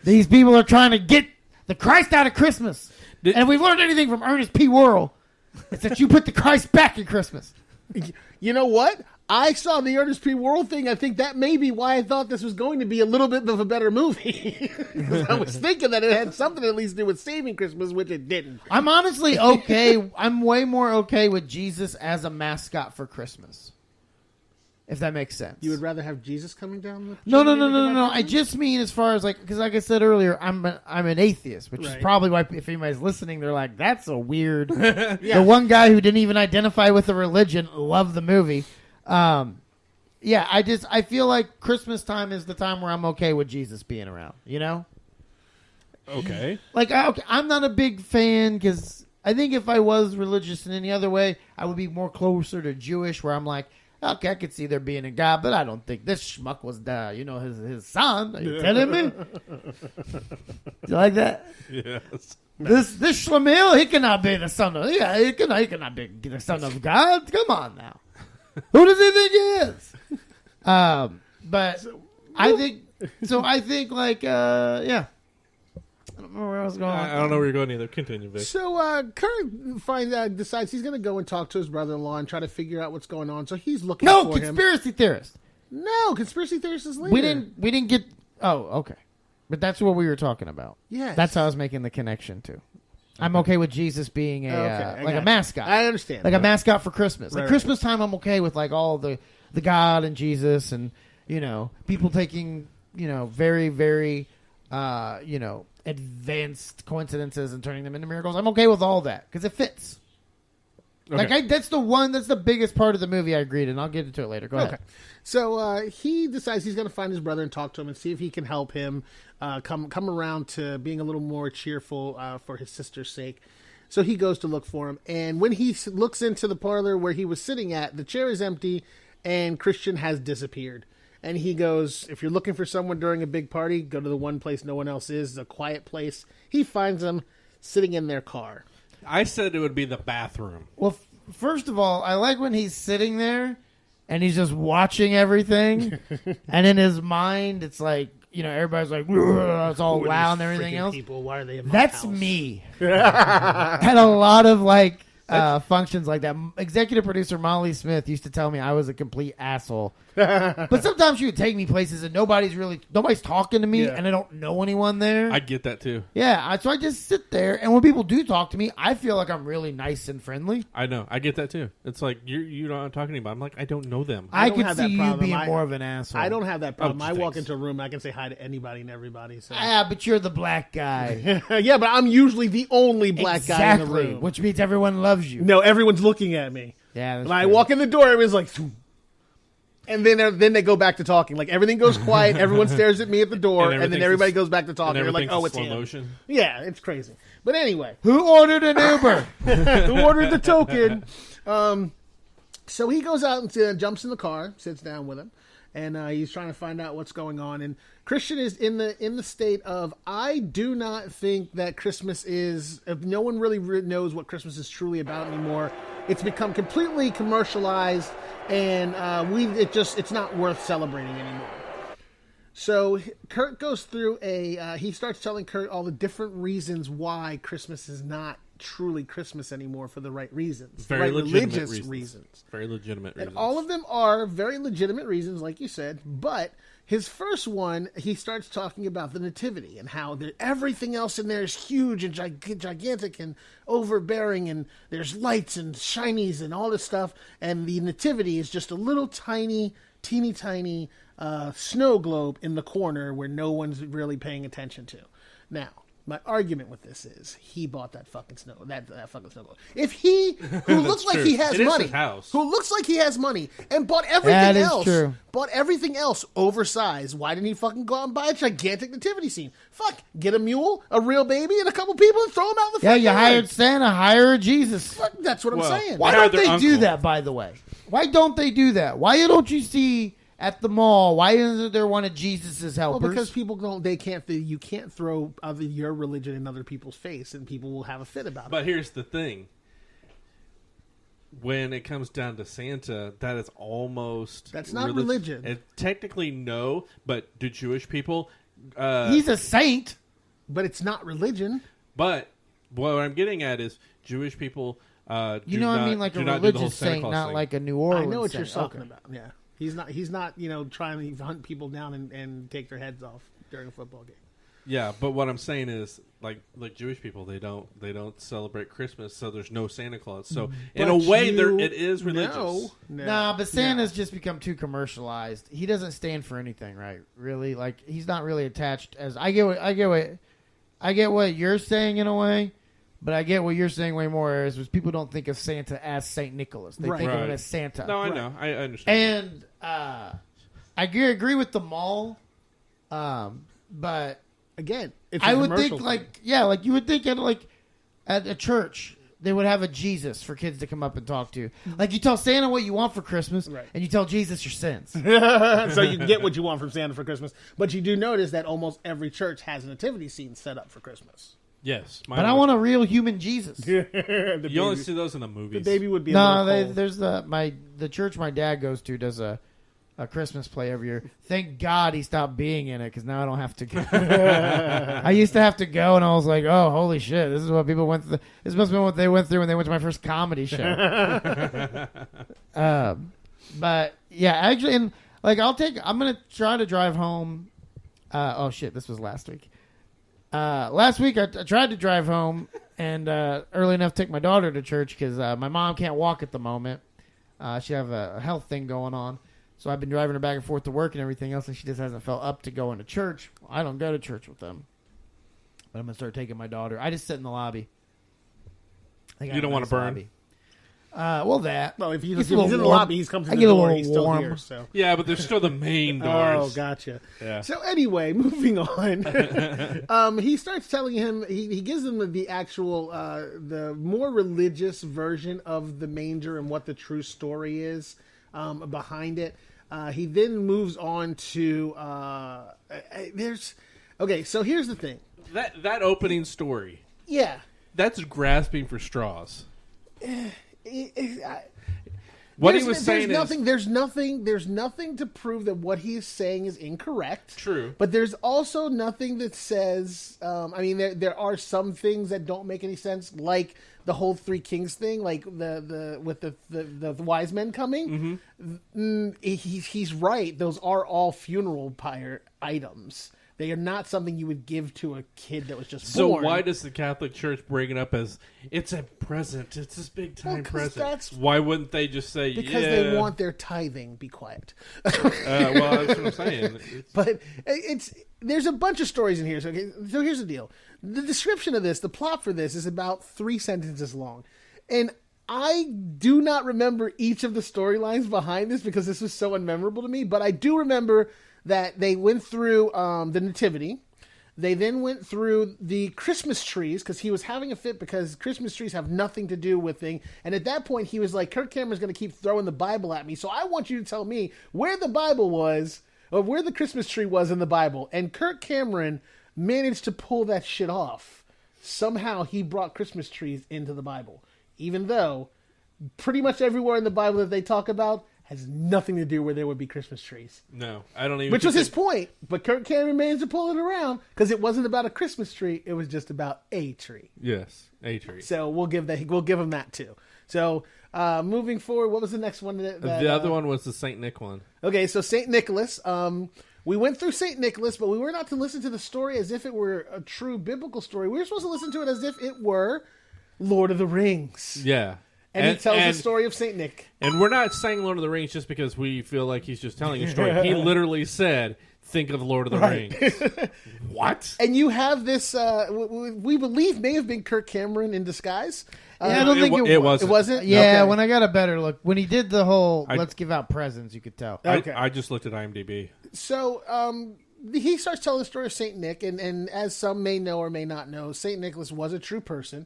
Speaker 3: These people are trying to get the Christ out of Christmas. And if we've learned anything from Ernest P. Worrell, it's that you put the Christ back in Christmas.
Speaker 5: You know what? I saw the Ernest P. Worrell thing. I think that may be why I thought this was going to be a little bit of a better movie. Because I was thinking that it had something at least to do with saving Christmas, which it didn't.
Speaker 3: I'm honestly okay. I'm way more okay with Jesus as a mascot for Christmas. If that makes sense.
Speaker 5: You would rather have Jesus coming down?
Speaker 3: No. I just mean as far as like, because like I said earlier, I'm an atheist, which is probably why if anybody's listening, they're like, that's a weird. The one guy who didn't even identify with the religion loved the movie. I feel like Christmas time is the time where I'm okay with Jesus being around. You know?
Speaker 4: Okay.
Speaker 3: I'm not a big fan because I think if I was religious in any other way, I would be more closer to Jewish, where I'm like, okay, I could see there being a God, but I don't think this schmuck was his son. Are you telling me? You like that?
Speaker 4: Yes.
Speaker 3: This Schlemiel, he cannot be the son of he cannot be the son of God. Come on now. Who does he think he is? But I think like yeah. I don't know where I was going.
Speaker 4: I don't know where you're going either. Continue, Vic.
Speaker 5: So Kurt decides he's going to go and talk to his brother-in-law and try to figure out what's going on. So he's looking for him.
Speaker 3: No, conspiracy theorist.
Speaker 5: No, conspiracy theorist is later.
Speaker 3: We didn't get. Oh, okay. But that's what we were talking about.
Speaker 5: Yes.
Speaker 3: That's how I was making the connection to. I'm okay with Jesus being a mascot.
Speaker 5: I understand.
Speaker 3: Like a mascot for Christmas. Like
Speaker 5: right.
Speaker 3: Christmas time, I'm okay with like all the God and Jesus and people taking very very advanced coincidences and turning them into miracles. I'm okay with all that because it fits.
Speaker 4: Okay.
Speaker 3: Like that's the biggest part of the movie I agreed, and I'll get into it later. Go ahead.
Speaker 5: So he decides he's going to find his brother and talk to him and see if he can help him come around to being a little more cheerful for his sister's sake. So he goes to look for him, and when he looks into the parlor where he was sitting at, the chair is empty, and Christian has disappeared. And he goes, if you're looking for someone during a big party, go to the one place no one else is, a quiet place. He finds them sitting in their car.
Speaker 4: I said it would be the bathroom.
Speaker 3: Well, first of all, I like when he's sitting there and he's just watching everything. And in his mind, it's like, everybody's like, it's all loud and everything else.
Speaker 5: People, why are they in my
Speaker 3: That's
Speaker 5: house?
Speaker 3: me. Had a lot of functions like that. Executive producer Molly Smith used to tell me I was a complete asshole. But sometimes she would take me places and nobody's talking to me and I don't know anyone there.
Speaker 4: I get that too.
Speaker 3: Yeah, so I just sit there, and when people do talk to me, I feel like I'm really nice and friendly.
Speaker 4: I know. I get that too. It's like you're not talking about. I'm like, I don't know them.
Speaker 3: I could see you being more of an asshole.
Speaker 5: I don't have that problem. I walk
Speaker 4: thanks.
Speaker 5: into a room, I can say hi to anybody and everybody. So.
Speaker 3: Yeah, but you're the black guy.
Speaker 5: Yeah, but I'm usually the only black guy in the room.
Speaker 3: Which means everyone loves you.
Speaker 5: No, everyone's looking at me.
Speaker 3: Yeah,
Speaker 5: when I walk in the door, everyone's like, and then they go back to talking. Like everything goes quiet. Everyone stares at me at the door, and then everybody goes back to talking. They're like, "Oh, it's
Speaker 4: slow
Speaker 5: him."
Speaker 4: motion.
Speaker 5: Yeah, it's crazy. But anyway,
Speaker 3: who ordered an Uber?
Speaker 5: Who ordered the token? So he goes out and jumps in the car, sits down with him, and he's trying to find out what's going on. And Christian is in the state of, I do not think that Christmas is. If no one really knows what Christmas is truly about anymore. It's become completely commercialized, and it's not worth celebrating anymore. So Kurt goes through he starts telling Kurt all the different reasons why Christmas is not truly Christmas anymore for the right reasons.
Speaker 4: Very legitimate
Speaker 5: religious reasons.
Speaker 4: Very legitimate reasons.
Speaker 5: And all of them are very legitimate reasons, like you said, but his first one, he starts talking about the nativity and how everything else in there is huge and gigantic and overbearing, and there's lights and shinies and all this stuff, and the nativity is just a little teeny tiny snow globe in the corner where no one's really paying attention to. Now, my argument with this is he bought that fucking snow globe. If he, who looks like he has money, and bought everything else oversized, why didn't he fucking go out and buy a gigantic nativity scene? Fuck, get a mule, a real baby, and a couple people and throw them out in the front yard.
Speaker 3: Hired Santa, hire Jesus.
Speaker 5: Fuck, that's what I'm saying.
Speaker 3: Why don't they do that, by the way? Why don't they do that? Why don't you see at the mall, why isn't there one of Jesus's helpers?
Speaker 5: Well, because people you can't throw your religion in other people's face, and people will have a fit about it.
Speaker 4: But here's the thing. when it comes down to Santa, that is almost...
Speaker 5: That's not religion.
Speaker 4: Technically, no, but do Jewish people...
Speaker 3: He's a saint.
Speaker 5: But it's not religion.
Speaker 4: But what I'm getting at is Jewish people...
Speaker 3: I mean, like a religious saint, not like a New Orleans
Speaker 5: I know what
Speaker 3: saint.
Speaker 5: you're talking about, yeah. He's not, trying to hunt people down and take their heads off during a football game.
Speaker 4: Yeah, but what I'm saying is, like Jewish people, they don't celebrate Christmas, so there's no Santa Claus. So in a way, it is religious.
Speaker 3: Nah, but Santa's just become too commercialized. He doesn't stand for anything, right? Really, like he's not really attached. As I get what you're saying in a way, but I get what you're saying way more. Is people don't think of Santa as Saint Nicholas; they think of it as Santa.
Speaker 4: No, I know, I understand.
Speaker 3: And I agree with the mall, but.
Speaker 5: Again, it's
Speaker 3: I would think you would think at a church they would have a Jesus for kids to come up and talk to. Like you tell Santa what you want for Christmas, and you tell Jesus your sins.
Speaker 5: So you get what you want from Santa for Christmas. But you do notice that almost every church has a nativity scene set up for Christmas.
Speaker 4: Yes,
Speaker 3: but I want a real human Jesus.
Speaker 4: You only see those in the movies.
Speaker 5: The baby would be
Speaker 3: there's the church my dad goes to does a Christmas play every year. Thank God he stopped being in it because now I don't have to go. I used to have to go, and I was like, "Oh, holy shit! This is what people went through. This must have been what they went through when they went to my first comedy show." But yeah, actually, and I'm gonna try to drive home. Oh shit! This was last week. Last week I tried to drive home and early enough to take my daughter to church because my mom can't walk at the moment. She have a health thing going on. So I've been driving her back and forth to work and everything else, and she just hasn't felt up to going to church. I don't go to church with them. But I'm going to start taking my daughter. I just sit in the lobby.
Speaker 4: You don't want to burn?
Speaker 3: Lobby. That.
Speaker 5: Well, if he's in the lobby, he's come through the door. He's still here. So.
Speaker 4: Yeah, but there's still the main doors.
Speaker 5: Oh, gotcha.
Speaker 4: Yeah.
Speaker 5: So anyway, moving on. He starts telling him, he gives him the actual, the more religious version of the manger and what the true story is behind it. He then moves on to so here's the thing.
Speaker 4: That opening story.
Speaker 5: Yeah.
Speaker 4: That's grasping for straws. What he was saying
Speaker 5: there's nothing to prove that what he is saying is incorrect.
Speaker 4: True.
Speaker 5: But there's also nothing that says there are some things that don't make any sense, like the whole Three Kings thing, like the wise men coming. Mm-hmm. He's right. Those are all funeral pyre items. They are not something you would give to a kid that was just born.
Speaker 4: So why does the Catholic Church bring it up as it's a present? It's this big time present. Why wouldn't they just say
Speaker 5: because they want their tithing? Be quiet.
Speaker 4: Well, that's what I'm saying.
Speaker 5: But there's a bunch of stories in here. So here's the deal. The description of this, the plot for this, is about 3 sentences long, and I do not remember each of the storylines behind this because this was so unmemorable to me. But I do remember that they went through the nativity. They then went through the Christmas trees because he was having a fit because Christmas trees have nothing to do with things. And at that point, he was like, Kirk Cameron's going to keep throwing the Bible at me. So I want you to tell me where the Bible was or where the Christmas tree was in the Bible. And Kirk Cameron managed to pull that shit off. Somehow he brought Christmas trees into the Bible, even though pretty much everywhere in the Bible that they talk about has nothing to do where there would be Christmas trees.
Speaker 4: No, I don't even.
Speaker 5: Which was his point, but Kirk Cameron managed to pull it around because it wasn't about a Christmas tree; it was just about a tree.
Speaker 4: Yes, a tree.
Speaker 5: So we'll give him that too. So moving forward, what was the next one?
Speaker 4: The other one was the Saint Nick one.
Speaker 5: Okay, so Saint Nicholas. We went through Saint Nicholas, but we were not to listen to the story as if it were a true biblical story. We were supposed to listen to it as if it were Lord of the Rings.
Speaker 4: Yeah.
Speaker 5: And he tells the story of Saint Nick.
Speaker 4: And we're not saying Lord of the Rings just because we feel like he's just telling a story. He literally said, think of Lord of the Rings. What?
Speaker 5: And you have this, we believe may have been Kirk Cameron in disguise.
Speaker 3: I don't think
Speaker 4: it wasn't.
Speaker 5: It wasn't?
Speaker 3: Yeah,
Speaker 5: okay.
Speaker 3: When I got a better look. When he did the whole let's give out presents, you could tell.
Speaker 5: Okay.
Speaker 4: I just looked at IMDb.
Speaker 5: So, he starts telling the story of Saint Nick, and as some may know or may not know, Saint Nicholas was a true person.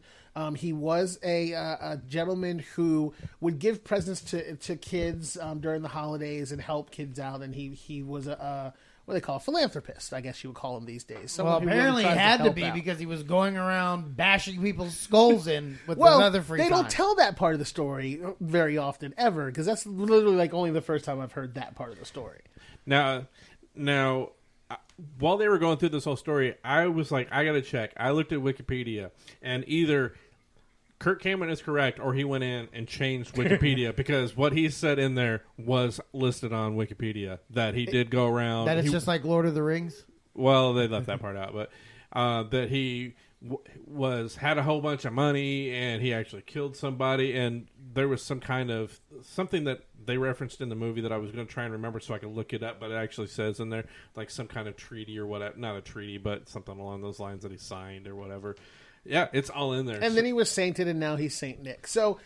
Speaker 5: He was a gentleman who would give presents to kids during the holidays and help kids out, and he was what they call a philanthropist, I guess you would call him these days.
Speaker 3: Well, apparently he had to be because he was going around bashing people's skulls in with his other free time.
Speaker 5: They don't tell that part of the story very often, ever, because that's literally like only the first time I've heard that part of the story.
Speaker 4: Now, while they were going through this whole story, I was like, I got to check. I looked at Wikipedia, and either Kirk Cameron is correct, or he went in and changed Wikipedia because what he said in there was listed on Wikipedia that he did go around.
Speaker 3: That it's just like Lord of the Rings.
Speaker 4: Well, they left that part out, but that he had a whole bunch of money and he actually killed somebody, and there was some kind of something that they referenced in the movie that I was going to try and remember so I could look it up, but it actually says in there like some kind of treaty or whatever, not a treaty, but something along those lines that he signed or whatever. Yeah, it's all in there.
Speaker 5: And then he was sainted, and now he's Saint Nick. So,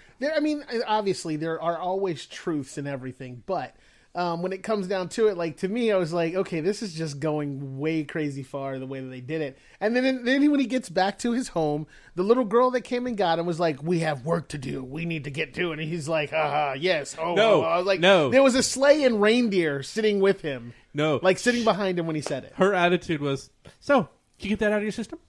Speaker 5: obviously, there are always truths in everything. But when it comes down to it, like, to me, I was like, okay, this is just going way crazy far the way that they did it. And then when he gets back to his home, the little girl that came and got him was like, we have work to do. We need to get to it. And he's like, yes. Oh,
Speaker 4: no.
Speaker 5: I was like,
Speaker 4: no.
Speaker 5: There was a sleigh and reindeer sitting with him.
Speaker 4: No.
Speaker 5: Like, sitting behind him when he said it.
Speaker 4: Her attitude was, so, did you get that out of your system?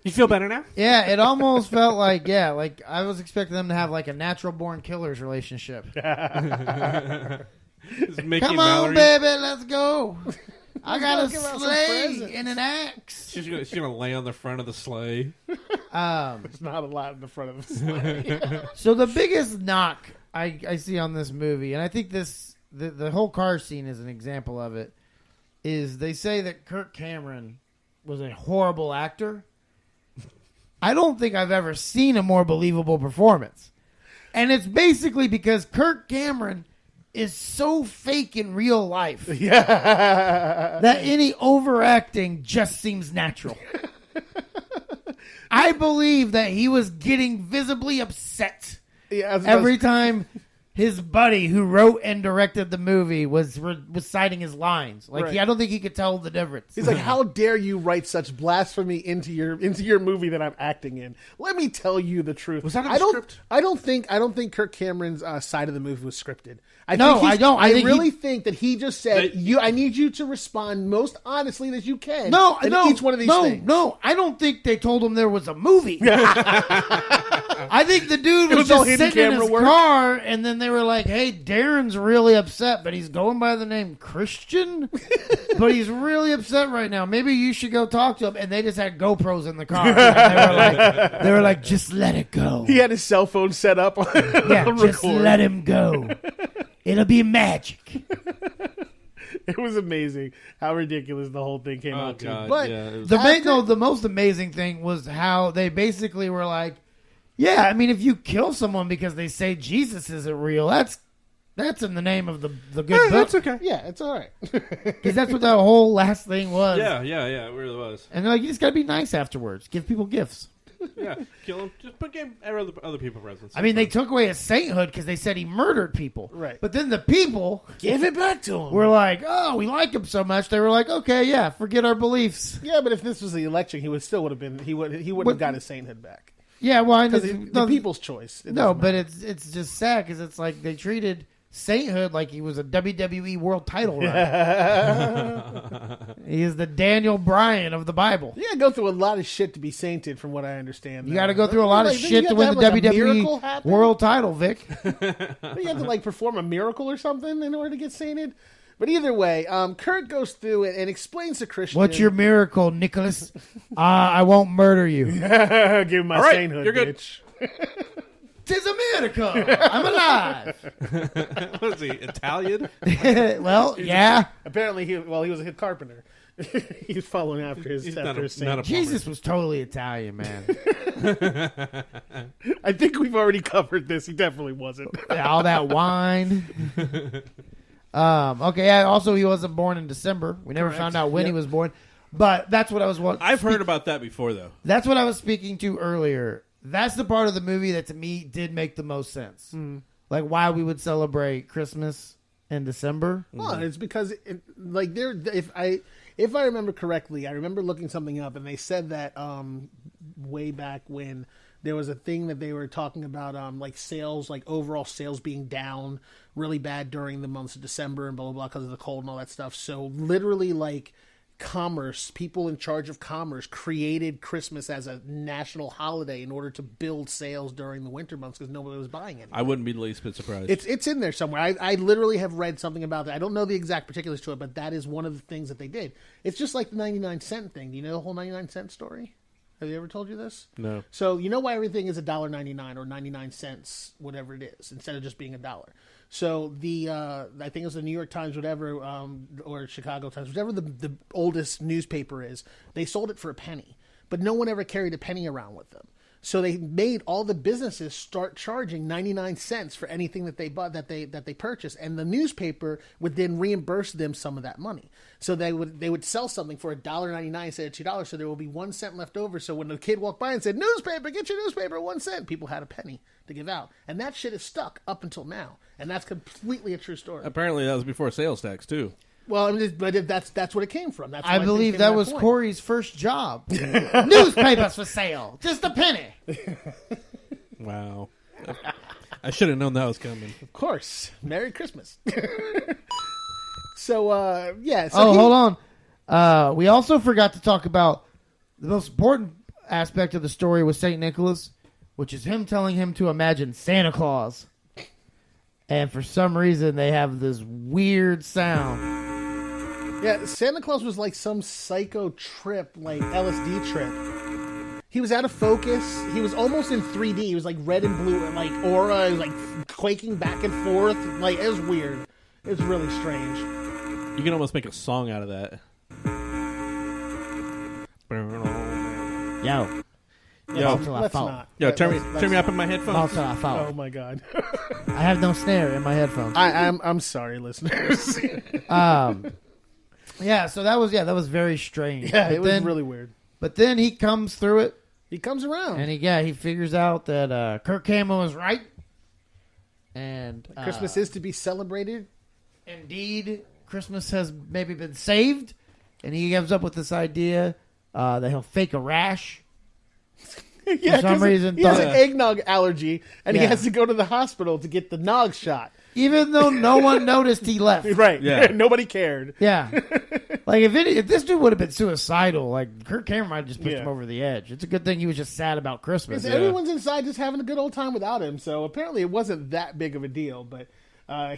Speaker 4: You feel better now?
Speaker 3: Yeah, it almost felt like I was expecting them to have like a natural born killers relationship. Come on, baby, let's go. I got a sleigh and an axe.
Speaker 4: She's gonna lay on the front of the sleigh.
Speaker 5: There's not a lot in the front of the sleigh.
Speaker 3: So the biggest knock I see on this movie, and I think the whole car scene is an example of it, is they say that Kirk Cameron was a horrible actor. I don't think I've ever seen a more believable performance. And it's basically because Kirk Cameron is so fake in real life that any overacting just seems natural. I believe that he was getting visibly upset every time his buddy who wrote and directed the movie was citing his lines. Like,
Speaker 5: right.
Speaker 3: I don't think he could tell the difference.
Speaker 5: He's like, how dare you write such blasphemy into your movie that I'm acting in? Let me tell you the truth. Was that in the script? I don't think Kirk Cameron's side of the movie was scripted. I don't. I really think that he just said, I need you to respond most honestly as you can. Each one of these things.
Speaker 3: No, I don't think they told him there was a movie. I think the dude was just sitting in his car, and then they were like, hey, Darren's really upset, but he's going by the name Christian, but he's really upset right now. Maybe you should go talk to him. And they just had GoPros in the car. They were like, just let it go.
Speaker 5: He had his cell phone set up.
Speaker 3: Just let him go. It'll be magic.
Speaker 5: It was amazing how ridiculous the whole thing came out to. But
Speaker 3: the most amazing thing was how they basically were like, yeah, I mean, if you kill someone because they say Jesus isn't real, that's in the name of the good book.
Speaker 5: That's okay. Yeah, it's all right.
Speaker 3: Because that's what the whole last thing was.
Speaker 4: Yeah, it really was.
Speaker 3: And they're like, you just got to be nice afterwards. Give people gifts.
Speaker 4: Yeah, kill him. Just give other people presents.
Speaker 3: I mean, they took away his sainthood because they said he murdered people.
Speaker 5: Right.
Speaker 3: But then the people
Speaker 5: give it back to him.
Speaker 3: We're like, oh, we like him so much. They were like, okay, yeah, forget our beliefs.
Speaker 5: Yeah, but if this was the election, he wouldn't have got his sainthood back.
Speaker 3: Yeah, well, I know
Speaker 5: the people's choice.
Speaker 3: No, but it's just sad because it's like they treated sainthood like he was a WWE world title runner. He is the Daniel Bryan of the Bible.
Speaker 5: You gotta go through a lot of shit to be sainted, from what I understand.
Speaker 3: You gotta go through a lot of shit to win the WWE world title, Vic.
Speaker 5: You have to perform a miracle or something in order to get sainted. But either way, Kirk goes through it and explains to Christian.
Speaker 3: What's your miracle, Nicholas? I won't murder you.
Speaker 5: Give him my sainthood,
Speaker 4: you're good.
Speaker 5: bitch.
Speaker 3: 'Tis a miracle. I'm alive.
Speaker 4: Was he Italian?
Speaker 3: Well, yeah.
Speaker 5: Apparently, he was a carpenter. He's following after his saint.
Speaker 3: Jesus was totally Italian, man.
Speaker 5: I think we've already covered this. He definitely wasn't.
Speaker 3: All that wine. Okay. Also, he wasn't born in December. We never found out when he was born. But that's what I was.
Speaker 4: I've heard about that before, though.
Speaker 3: That's what I was speaking to earlier. That's the part of the movie that to me did make the most sense. Like why we would celebrate Christmas in December.
Speaker 5: Well, it's because if I remember correctly, I remember looking something up, and they said that way back when there was a thing that they were talking about, like sales, like overall sales being down really bad during the months of December and blah, blah, blah, because of the cold and all that stuff. So literally, like, commerce, people in charge of commerce created Christmas as a national holiday in order to build sales during the winter months because nobody was buying it.
Speaker 4: I wouldn't be the least bit surprised.
Speaker 5: It's in there somewhere. I literally have read something about that. I don't know the exact particulars to it, but that is one of the things that they did. It's just like the 99-cent thing. Do you know the whole 99-cent story? Have you ever told you this?
Speaker 4: No.
Speaker 5: So you know why everything is $1.99 or 99 cents, whatever it is, instead of just being $1. So the I think it was the New York Times, whatever, or Chicago Times, whatever the oldest newspaper is, they sold it for a penny, but no one ever carried a penny around with them. So they made all the businesses start charging 99 cents for anything that they bought, that they purchased, and the newspaper would then reimburse them some of that money. So they would sell something for $1.99 instead of $2, so there will be 1 cent left over. So when the kid walked by and said, "Newspaper, get your newspaper, 1 cent," people had a penny to give out, and that shit is stuck up until now, and that's completely a true story.
Speaker 4: Apparently, that was before sales tax too.
Speaker 5: Well, I mean, but that's what it came from. That's
Speaker 3: I believe that was Corey's first job. Newspapers for sale, just a penny.
Speaker 4: Wow, I should have known that was coming.
Speaker 5: Of course, Merry Christmas. So yeah. So
Speaker 3: hold on. We also forgot to talk about the most important aspect of the story with Saint Nicholas, which is him telling him to imagine Santa Claus. And for some reason, they have this weird sound.
Speaker 5: Yeah, Santa Claus was like some psycho trip, like LSD trip. He was out of focus. He was almost in 3D. He was like red and blue, and like aura, like quaking back and forth. Like, it was weird. It was really strange.
Speaker 4: You can almost make a song out of that.
Speaker 3: Yo.
Speaker 5: Let's not.
Speaker 4: Yo, turn me up in my headphones.
Speaker 5: Oh my god.
Speaker 3: I have no snare in my headphones.
Speaker 5: I'm sorry, listeners.
Speaker 3: Yeah, so that was very strange.
Speaker 5: Yeah, it was really weird.
Speaker 3: But then he comes through it.
Speaker 5: He comes around.
Speaker 3: And he figures out that Kirk Cameron was right. And
Speaker 5: Christmas is to be celebrated.
Speaker 3: Indeed, Christmas has maybe been saved. And he comes up with this idea that he'll fake a rash.
Speaker 5: Yeah,
Speaker 3: for some reason.
Speaker 5: He has an eggnog allergy, and he has to go to the hospital to get the nog shot.
Speaker 3: Even though no one noticed he left.
Speaker 5: Right.
Speaker 4: Yeah.
Speaker 5: Nobody cared.
Speaker 3: Yeah. Like, if this dude would have been suicidal, like, Kirk Cameron might have just pushed him over the edge. It's a good thing he was just sad about Christmas.
Speaker 5: Because everyone's inside just having a good old time without him, so apparently it wasn't that big of a deal, but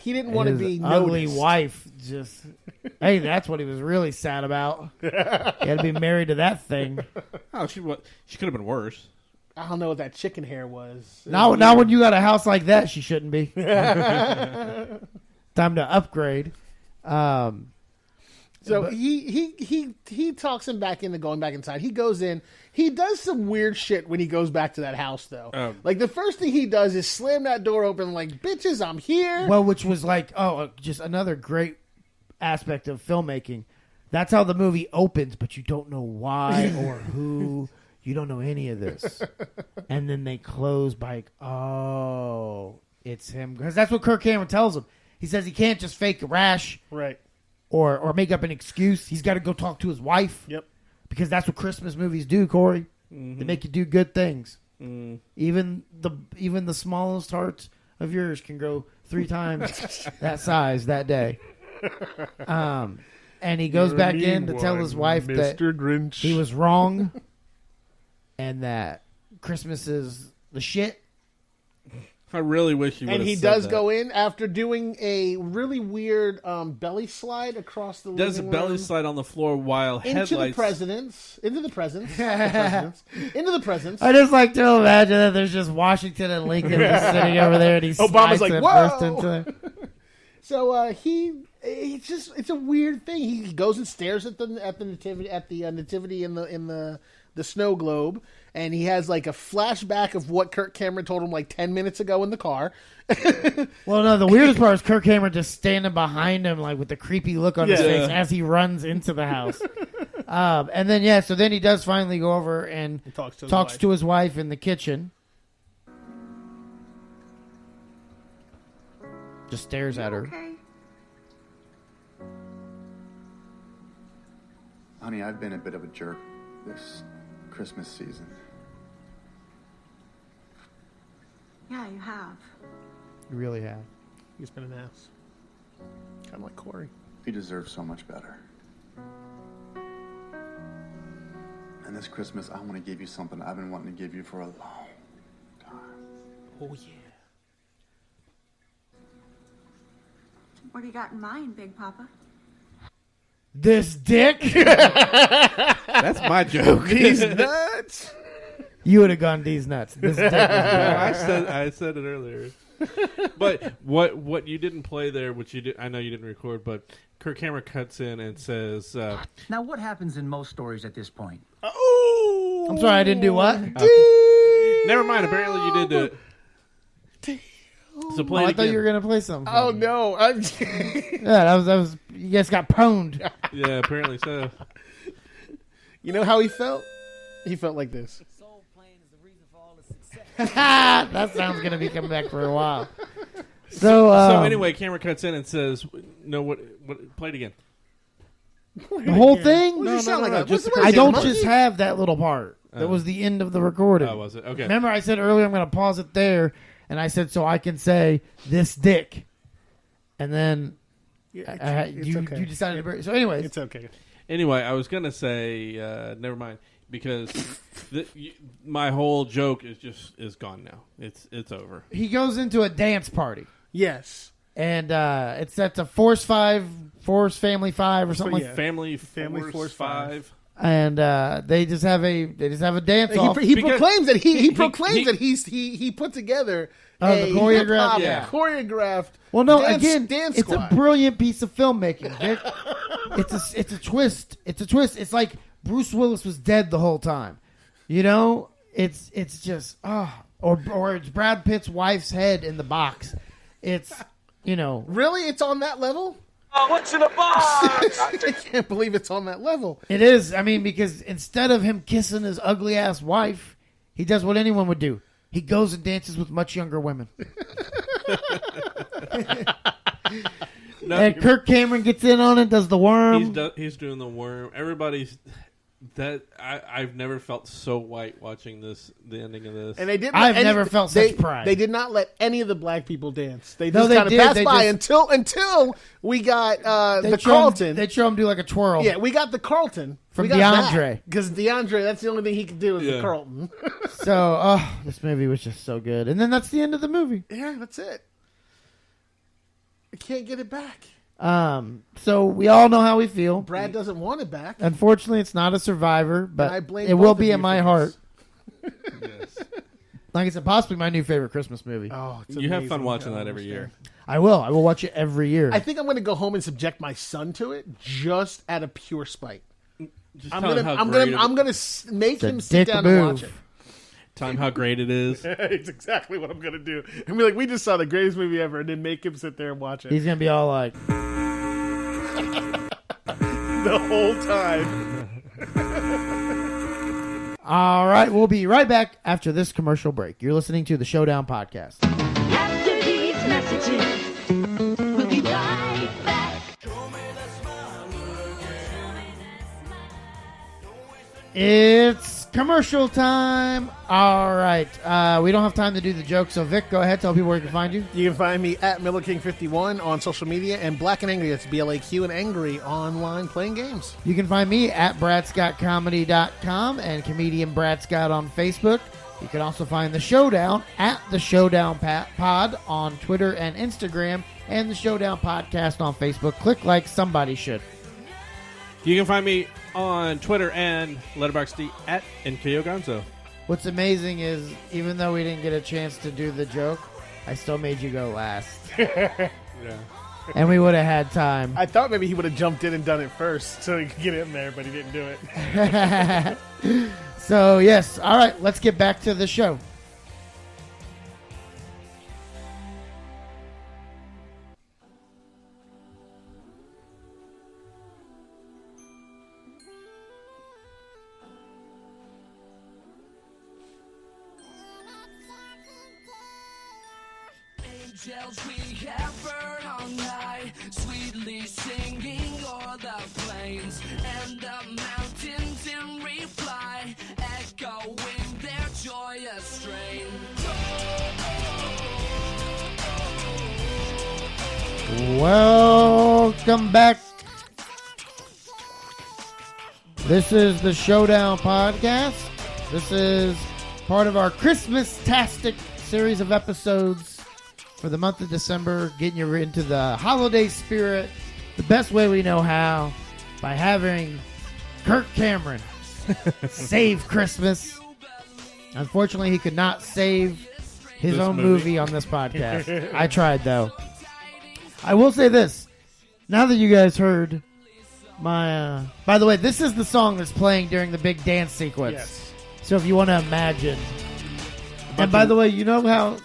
Speaker 5: he didn't want to be
Speaker 3: ugly
Speaker 5: noticed.
Speaker 3: Wife just... Hey, that's what he was really sad about. He had to be married to that thing.
Speaker 4: Oh, she could have been worse.
Speaker 5: I don't know what that chicken hair was.
Speaker 3: Now when you got a house like that, she shouldn't be. Time to upgrade.
Speaker 5: So he talks him back into going back inside. He goes in. He does some weird shit when he goes back to that house, though. Like, the first thing he does is slam that door open like, "Bitches, I'm here."
Speaker 3: Well, which was like, just another great aspect of filmmaking. That's how the movie opens, but you don't know why or who. You don't know any of this. And then they close by, it's him. Because that's what Kirk Cameron tells him. He says he can't just fake a rash.
Speaker 5: Right.
Speaker 3: Or make up an excuse. He's got to go talk to his wife.
Speaker 5: Yep.
Speaker 3: Because that's what Christmas movies do, Corey. Mm-hmm. They make you do good things. Mm. Even the smallest hearts of yours can grow 3 times that size that day. And he goes back in to tell his wife that
Speaker 5: Grinch.
Speaker 3: he was wrong. And that Christmas is the shit.
Speaker 4: I really wish he would have
Speaker 5: And he
Speaker 4: said
Speaker 5: does
Speaker 4: that.
Speaker 5: go in after doing a really weird belly slide across the living room.
Speaker 4: Does a belly slide on the floor while
Speaker 5: into
Speaker 4: headlights...
Speaker 5: Into the presents.
Speaker 3: I just like to imagine that there's just Washington and Lincoln just sitting over there, and he's
Speaker 5: Obama's like, "Whoa!"
Speaker 3: into
Speaker 5: So it's a weird thing. He goes and stares at the nativity in the snow globe, and he has like a flashback of what Kirk Cameron told him like 10 minutes ago in the car.
Speaker 3: Well, no, the weirdest part is Kirk Cameron just standing behind him, like with a creepy look on his face as he runs into the house. And then so then he does finally go over and talks to his wife in the kitchen. Just stares at her.
Speaker 7: Okay. Honey, I've been a bit of a jerk this Christmas season. Yeah, you have.
Speaker 3: You really have.
Speaker 5: He's been an ass. Kind of like Corey.
Speaker 8: He deserves so much better. And this Christmas, I want to give you something I've been wanting to give you for a long time.
Speaker 5: Oh, yeah.
Speaker 7: What do you got in mind, Big Papa?
Speaker 3: This dick?
Speaker 4: That's my joke.
Speaker 5: He's nuts.
Speaker 3: You would have gone D's nuts. This dick was good.
Speaker 4: I said it earlier. But what you didn't play there, which you did, I know you didn't record, but Kirk Cameron cuts in and says,
Speaker 9: Now, what happens in most stories at this point?
Speaker 5: Oh!
Speaker 3: I'm sorry, I didn't do what?
Speaker 4: never mind, apparently you did it. So play it
Speaker 3: I thought
Speaker 4: again.
Speaker 3: you were going to play something.
Speaker 5: Oh, no. I'm...
Speaker 3: Yeah, that was, you guys got pwned.
Speaker 4: Yeah, apparently so.
Speaker 5: You know how he felt? He felt like this.
Speaker 3: That sounds going to be coming back for a while. So
Speaker 4: anyway, Cameron cuts in and says, "No, what? Play it again."
Speaker 3: The whole thing?
Speaker 5: What does he sound like?
Speaker 3: I don't just have that little part. That was the end of the recording.
Speaker 4: Oh, was it? Okay.
Speaker 3: Remember I said earlier I'm going to pause it there, and I said so I can say this dick. And then you decided to break. So anyways.
Speaker 5: It's okay.
Speaker 4: Anyway, I was going to say, never mind, because my whole joke is gone now. It's over.
Speaker 3: He goes into a dance party.
Speaker 5: Yes.
Speaker 3: And it's a Force Family 5 or something like that.
Speaker 4: Family
Speaker 5: Force
Speaker 4: 5.
Speaker 3: And they just have a dance off.
Speaker 5: He proclaims that he put together
Speaker 3: the choreographed
Speaker 5: choreographed.
Speaker 3: Well, no,
Speaker 5: dance
Speaker 3: it's
Speaker 5: squad.
Speaker 3: a brilliant piece of filmmaking, Vic. It's a twist. It's a twist. It's like Bruce Willis was dead the whole time. You know, it's just or it's Brad Pitt's wife's head in the box. It's
Speaker 5: really, it's on that level.
Speaker 10: What's in the box?
Speaker 5: I can't believe it's on that level.
Speaker 3: It is. I mean, because instead of him kissing his ugly ass wife, he does what anyone would do. He goes and dances with much younger women. And Kirk Cameron gets in on it, does the worm.
Speaker 4: He's doing the worm. Everybody's that. I've never felt so white watching the ending of this.
Speaker 5: And they didn't.
Speaker 3: I've never felt such pride.
Speaker 5: They did not let any of the black people dance. They just kind of passed by until we got the Carlton.
Speaker 3: They show him do like a twirl.
Speaker 5: Yeah, we got the Carlton
Speaker 3: from DeAndre.
Speaker 5: Because DeAndre, that's the only thing he could do is the Carlton.
Speaker 3: So, this movie was just so good. And then that's the end of the movie.
Speaker 5: Yeah, that's it. I can't get it back.
Speaker 3: So we all know how we feel.
Speaker 5: Brad doesn't want it back.
Speaker 3: Unfortunately, it's not a Survivor, but
Speaker 5: I blame
Speaker 3: it will
Speaker 5: both
Speaker 3: be
Speaker 5: of
Speaker 3: in
Speaker 5: you
Speaker 3: my
Speaker 5: for
Speaker 3: heart.
Speaker 4: Yes.
Speaker 3: Like I said, possibly my new favorite Christmas movie.
Speaker 5: Oh, it's
Speaker 4: you have
Speaker 5: amazing.
Speaker 4: fun watching that every year.
Speaker 3: I will. I will watch it every year.
Speaker 5: I think I'm going to go home and subject my son to it just out of pure spite.
Speaker 4: Just
Speaker 5: I'm
Speaker 4: tell him how great
Speaker 5: gonna make him sit
Speaker 3: dick
Speaker 5: down
Speaker 3: move.
Speaker 5: and watch it.
Speaker 4: Tell him how great it is.
Speaker 5: It's exactly what I'm going to do. And be like, we just saw the greatest movie ever, and then make him sit there and watch it.
Speaker 3: He's going to be all like...
Speaker 5: the whole time.
Speaker 3: All right, we'll be right back after this commercial break. You're listening to the Showdown Podcast.
Speaker 11: After these messages, we'll be right back.
Speaker 3: It's commercial time. All right. We don't have time to do the joke, so Vic, go ahead. Tell people where you can find you.
Speaker 5: You can find me at MillerKing51 on social media and Black and Angry, that's BLAQ and Angry, online playing games.
Speaker 3: You can find me at BradScottComedy.com and comedian Brad Scott on Facebook. You can also find The Showdown at The Showdown Pod on Twitter and Instagram, and The Showdown Podcast on Facebook. Click like somebody should.
Speaker 4: You can find me on Twitter and Letterboxd at NKOGonzo.
Speaker 3: What's amazing is, even though we didn't get a chance to do the joke, I still made you go last.
Speaker 4: Yeah.
Speaker 3: And we would have had time.
Speaker 5: I thought maybe he would have jumped in and done it first so he could get in there, but he didn't do it.
Speaker 3: So, yes. All right, let's get back to the show.
Speaker 12: Angels we have burned on high, sweetly singing o'er the plains, and the mountains in reply, echoing their joyous strain. Oh, oh,
Speaker 3: Welcome back. This is the Showdown Podcast. This is part of our Christmas-tastic series of episodes for the month of December, getting you into the holiday spirit the best way we know how, by having Kirk Cameron save Christmas. Unfortunately, he could not save his own movie on this podcast. I tried, though. I will say this. Now that you guys heard my... by the way, this is the song that's playing during the big dance sequence.
Speaker 5: Yes.
Speaker 3: So if you want to imagine... And by the way, you know how...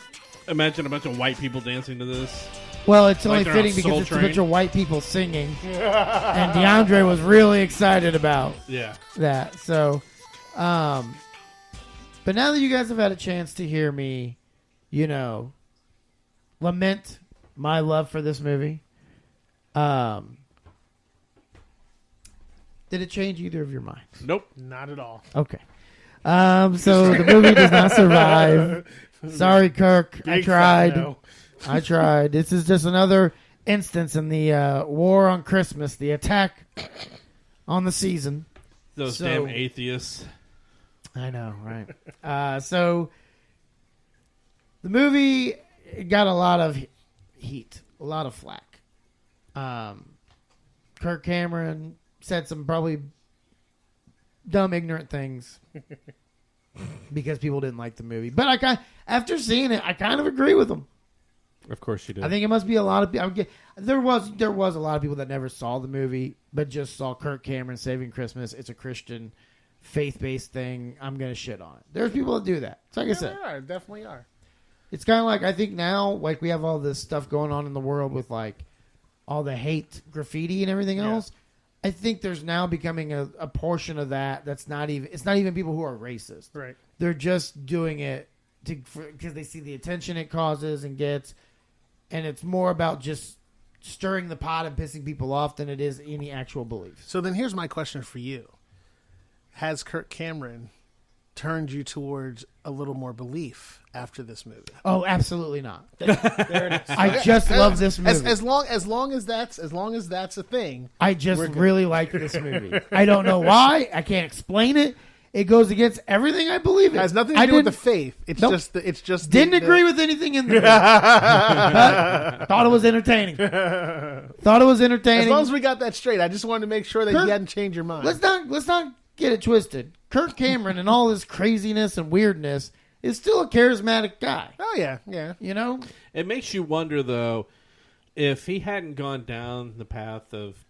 Speaker 4: Imagine a bunch of white people dancing to this.
Speaker 3: Well, it's only
Speaker 4: they're
Speaker 3: fitting
Speaker 4: on
Speaker 3: because
Speaker 4: Soul
Speaker 3: it's
Speaker 4: Train.
Speaker 3: a bunch of white people singing. And DeAndre was really excited about that. So, but now that you guys have had a chance to hear me, you know, lament my love for this movie, did it change either of your minds?
Speaker 4: Nope.
Speaker 5: Not at all.
Speaker 3: Okay. So the movie does not survive. Sorry, Kirk. I tried.
Speaker 5: No.
Speaker 3: I tried. This is just another instance in the war on Christmas, the attack on the season.
Speaker 4: Those damn atheists.
Speaker 3: I know, right? So the movie got a lot of heat, a lot of flack. Kirk Cameron said some probably dumb, ignorant things because people didn't like the movie. But after seeing it, I kind of agree with him.
Speaker 4: Of course you did.
Speaker 3: I think it must be a lot of people. There was a lot of people that never saw the movie, but just saw Kirk Cameron saving Christmas. It's a Christian, faith-based thing. I'm going to shit on it. There's people that do that. It's like I said.
Speaker 5: There are. Definitely are.
Speaker 3: It's kind of like, I think now, like, we have all this stuff going on in the world with, like, all the hate graffiti and everything else. I think there's now becoming a portion of that's not even... It's not even people who are racist.
Speaker 5: Right.
Speaker 3: They're just doing it because they see the attention it causes and gets... And it's more about just stirring the pot and pissing people off than it is any actual belief.
Speaker 5: So then here's my question for you. Has Kirk Cameron turned you towards a little more belief after this movie?
Speaker 3: Oh, absolutely not.
Speaker 5: There it is.
Speaker 3: I just love this movie.
Speaker 5: As long as that's a thing.
Speaker 3: I just really like this movie. I don't know why. I can't explain it. It goes against everything I believe in.
Speaker 5: It has nothing to do with the faith. It's just
Speaker 3: didn't agree with anything in the movie. But thought it was entertaining.
Speaker 5: As long as we got that straight, I just wanted to make sure that you hadn't changed your mind.
Speaker 3: Let's not get it twisted. Kirk Cameron and all his craziness and weirdness is still a charismatic guy.
Speaker 5: Oh yeah, yeah.
Speaker 3: You know,
Speaker 4: it makes you wonder though, if he hadn't gone down the path of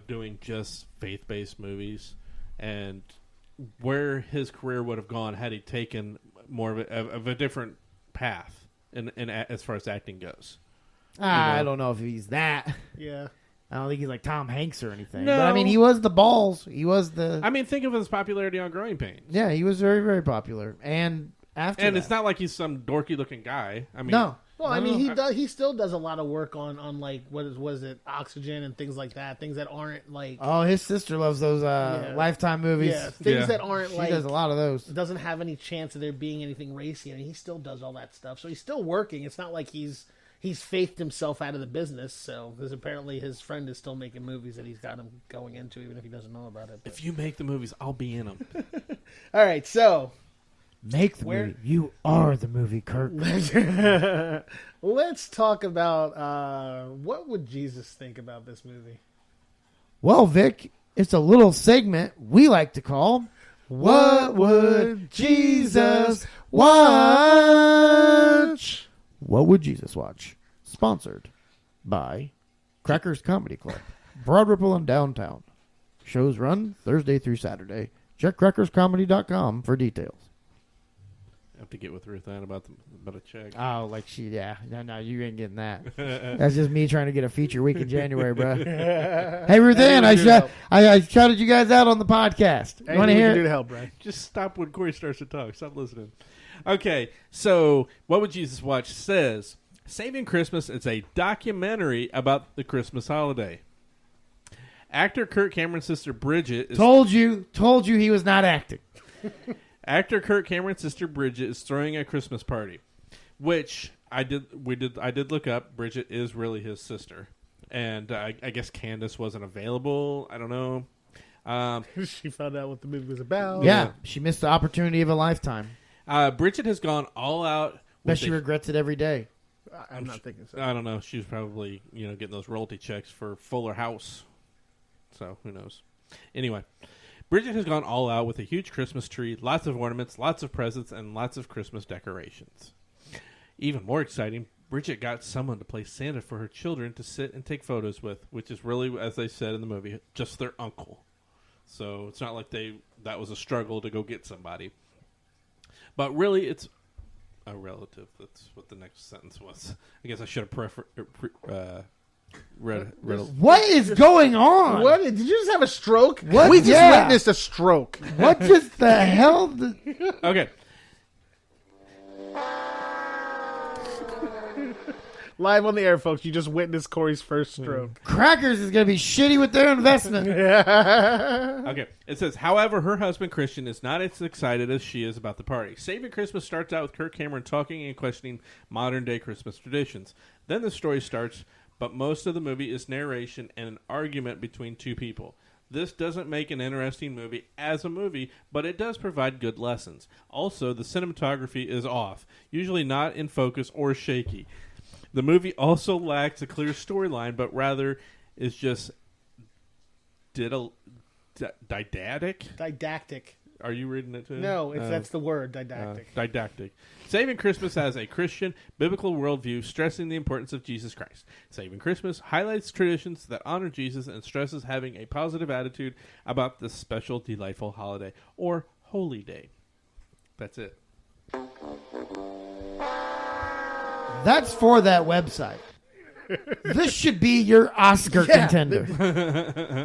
Speaker 4: doing just faith-based movies, and where his career would have gone had he taken more of a different path in as far as acting goes.
Speaker 3: I don't know if he's that.
Speaker 5: Yeah.
Speaker 3: I don't think he's like Tom Hanks or anything.
Speaker 4: No.
Speaker 3: But I mean, he was the balls. He was the...
Speaker 4: I mean, think of his popularity on Growing Pains.
Speaker 3: Yeah, he was very, very popular. And after
Speaker 4: And
Speaker 3: that,
Speaker 4: it's not like he's some dorky looking guy. I mean,
Speaker 3: no.
Speaker 5: Well, I mean, he still does a lot of work on like was it Oxygen and things like that. Things that aren't like...
Speaker 3: Oh, his sister loves those Lifetime movies.
Speaker 5: Yeah, things that aren't
Speaker 3: she
Speaker 5: like...
Speaker 3: does a lot of those.
Speaker 5: Doesn't have any chance of there being anything racy. I mean, he still does all that stuff. So he's still working. It's not like he's faithed himself out of the business. So, because apparently his friend is still making movies that he's got him going into, even if he doesn't know about it. But.
Speaker 4: If you make the movies, I'll be in them.
Speaker 5: All right, so...
Speaker 3: Make the movie. You are the movie, Kirk.
Speaker 5: Let's talk about what would Jesus think about this movie?
Speaker 3: Well, Vic, it's a little segment we like to call What Would Jesus Watch? What Would Jesus Watch? Sponsored by Crackers Comedy Club, Broad Ripple in downtown. Shows run Thursday through Saturday. Check crackerscomedy.com for details.
Speaker 4: Have to get with Ruth Ann about a check.
Speaker 3: Oh, like no, you ain't getting that. That's just me trying to get a feature week in January, bro. Hey, Ruth Ann, I shouted you guys out on the podcast. You want to hear?
Speaker 5: Do to help, Brad?
Speaker 4: Just stop when Corey starts to talk. Stop listening. Okay, so What Would Jesus Watch says, Saving Christmas is a documentary about the Christmas holiday. Actor Kirk Cameron's sister Bridget is...
Speaker 3: Told you he was not acting.
Speaker 4: Actor Kirk Cameron's sister Bridget is throwing a Christmas party, which I did look up. Bridget is really his sister. And I guess Candace wasn't available. I don't know.
Speaker 5: She found out what the movie was about.
Speaker 3: Yeah, she missed the opportunity of a lifetime.
Speaker 4: Bridget has gone all out.
Speaker 3: But she regrets it every day.
Speaker 5: I'm not thinking so.
Speaker 4: I don't know. She was probably getting those royalty checks for Fuller House. So who knows? Anyway, Bridget has gone all out with a huge Christmas tree, lots of ornaments, lots of presents, and lots of Christmas decorations. Even more exciting, Bridget got someone to play Santa for her children to sit and take photos with, which is really, as they said in the movie, just their uncle. So it's not like that was a struggle to go get somebody. But really, it's a relative. That's what the next sentence was. I guess I should have read
Speaker 3: What is going on?
Speaker 5: What? Did you just have a stroke?
Speaker 3: What?
Speaker 5: We just witnessed a stroke.
Speaker 3: What just the hell?
Speaker 4: Okay.
Speaker 5: Live on the air, folks. You just witnessed Corey's first stroke.
Speaker 3: Crackers is going to be shitty with their investment.
Speaker 4: Okay. It says, however, her husband Christian is not as excited as she is about the party. Saving Christmas starts out with Kirk Cameron talking and questioning modern-day Christmas traditions. Then the story starts, but most of the movie is narration and an argument between two people. This doesn't make an interesting movie as a movie, but it does provide good lessons. Also, the cinematography is off, usually not in focus or shaky. The movie also lacks a clear storyline, but rather is just didactic.
Speaker 5: Didactic.
Speaker 4: Are you reading it too?
Speaker 5: No, that's the word, didactic.
Speaker 4: Didactic. Saving Christmas has a Christian, biblical worldview, stressing the importance of Jesus Christ. Saving Christmas highlights traditions that honor Jesus and stresses having a positive attitude about this special, delightful holiday or holy day. That's it.
Speaker 3: That's for that website. This should be your Oscar contender.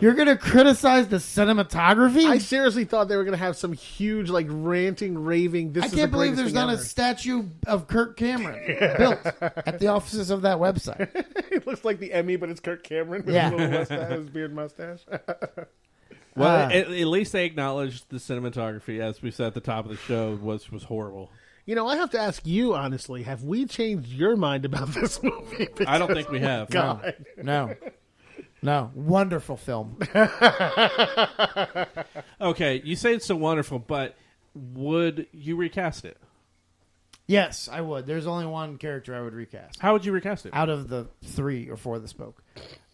Speaker 3: You're going to criticize the cinematography?
Speaker 5: I seriously thought they were going to have some huge, ranting, raving.
Speaker 3: I can't believe there's not a statue of Kirk Cameron built at the offices of that website.
Speaker 5: It looks like the Emmy, but it's Kirk Cameron with his little mustache, his beard mustache.
Speaker 4: Well, at least they acknowledged the cinematography, as we said at the top of the show, was horrible.
Speaker 5: I have to ask you, honestly, have we changed your mind about this movie?
Speaker 4: I don't think we have.
Speaker 5: God.
Speaker 3: No. Wonderful film.
Speaker 4: Okay, you say it's so wonderful, but would you recast it?
Speaker 3: Yes, I would. There's only one character I would recast.
Speaker 4: How would you recast it?
Speaker 3: Out of the 3 or 4 that spoke.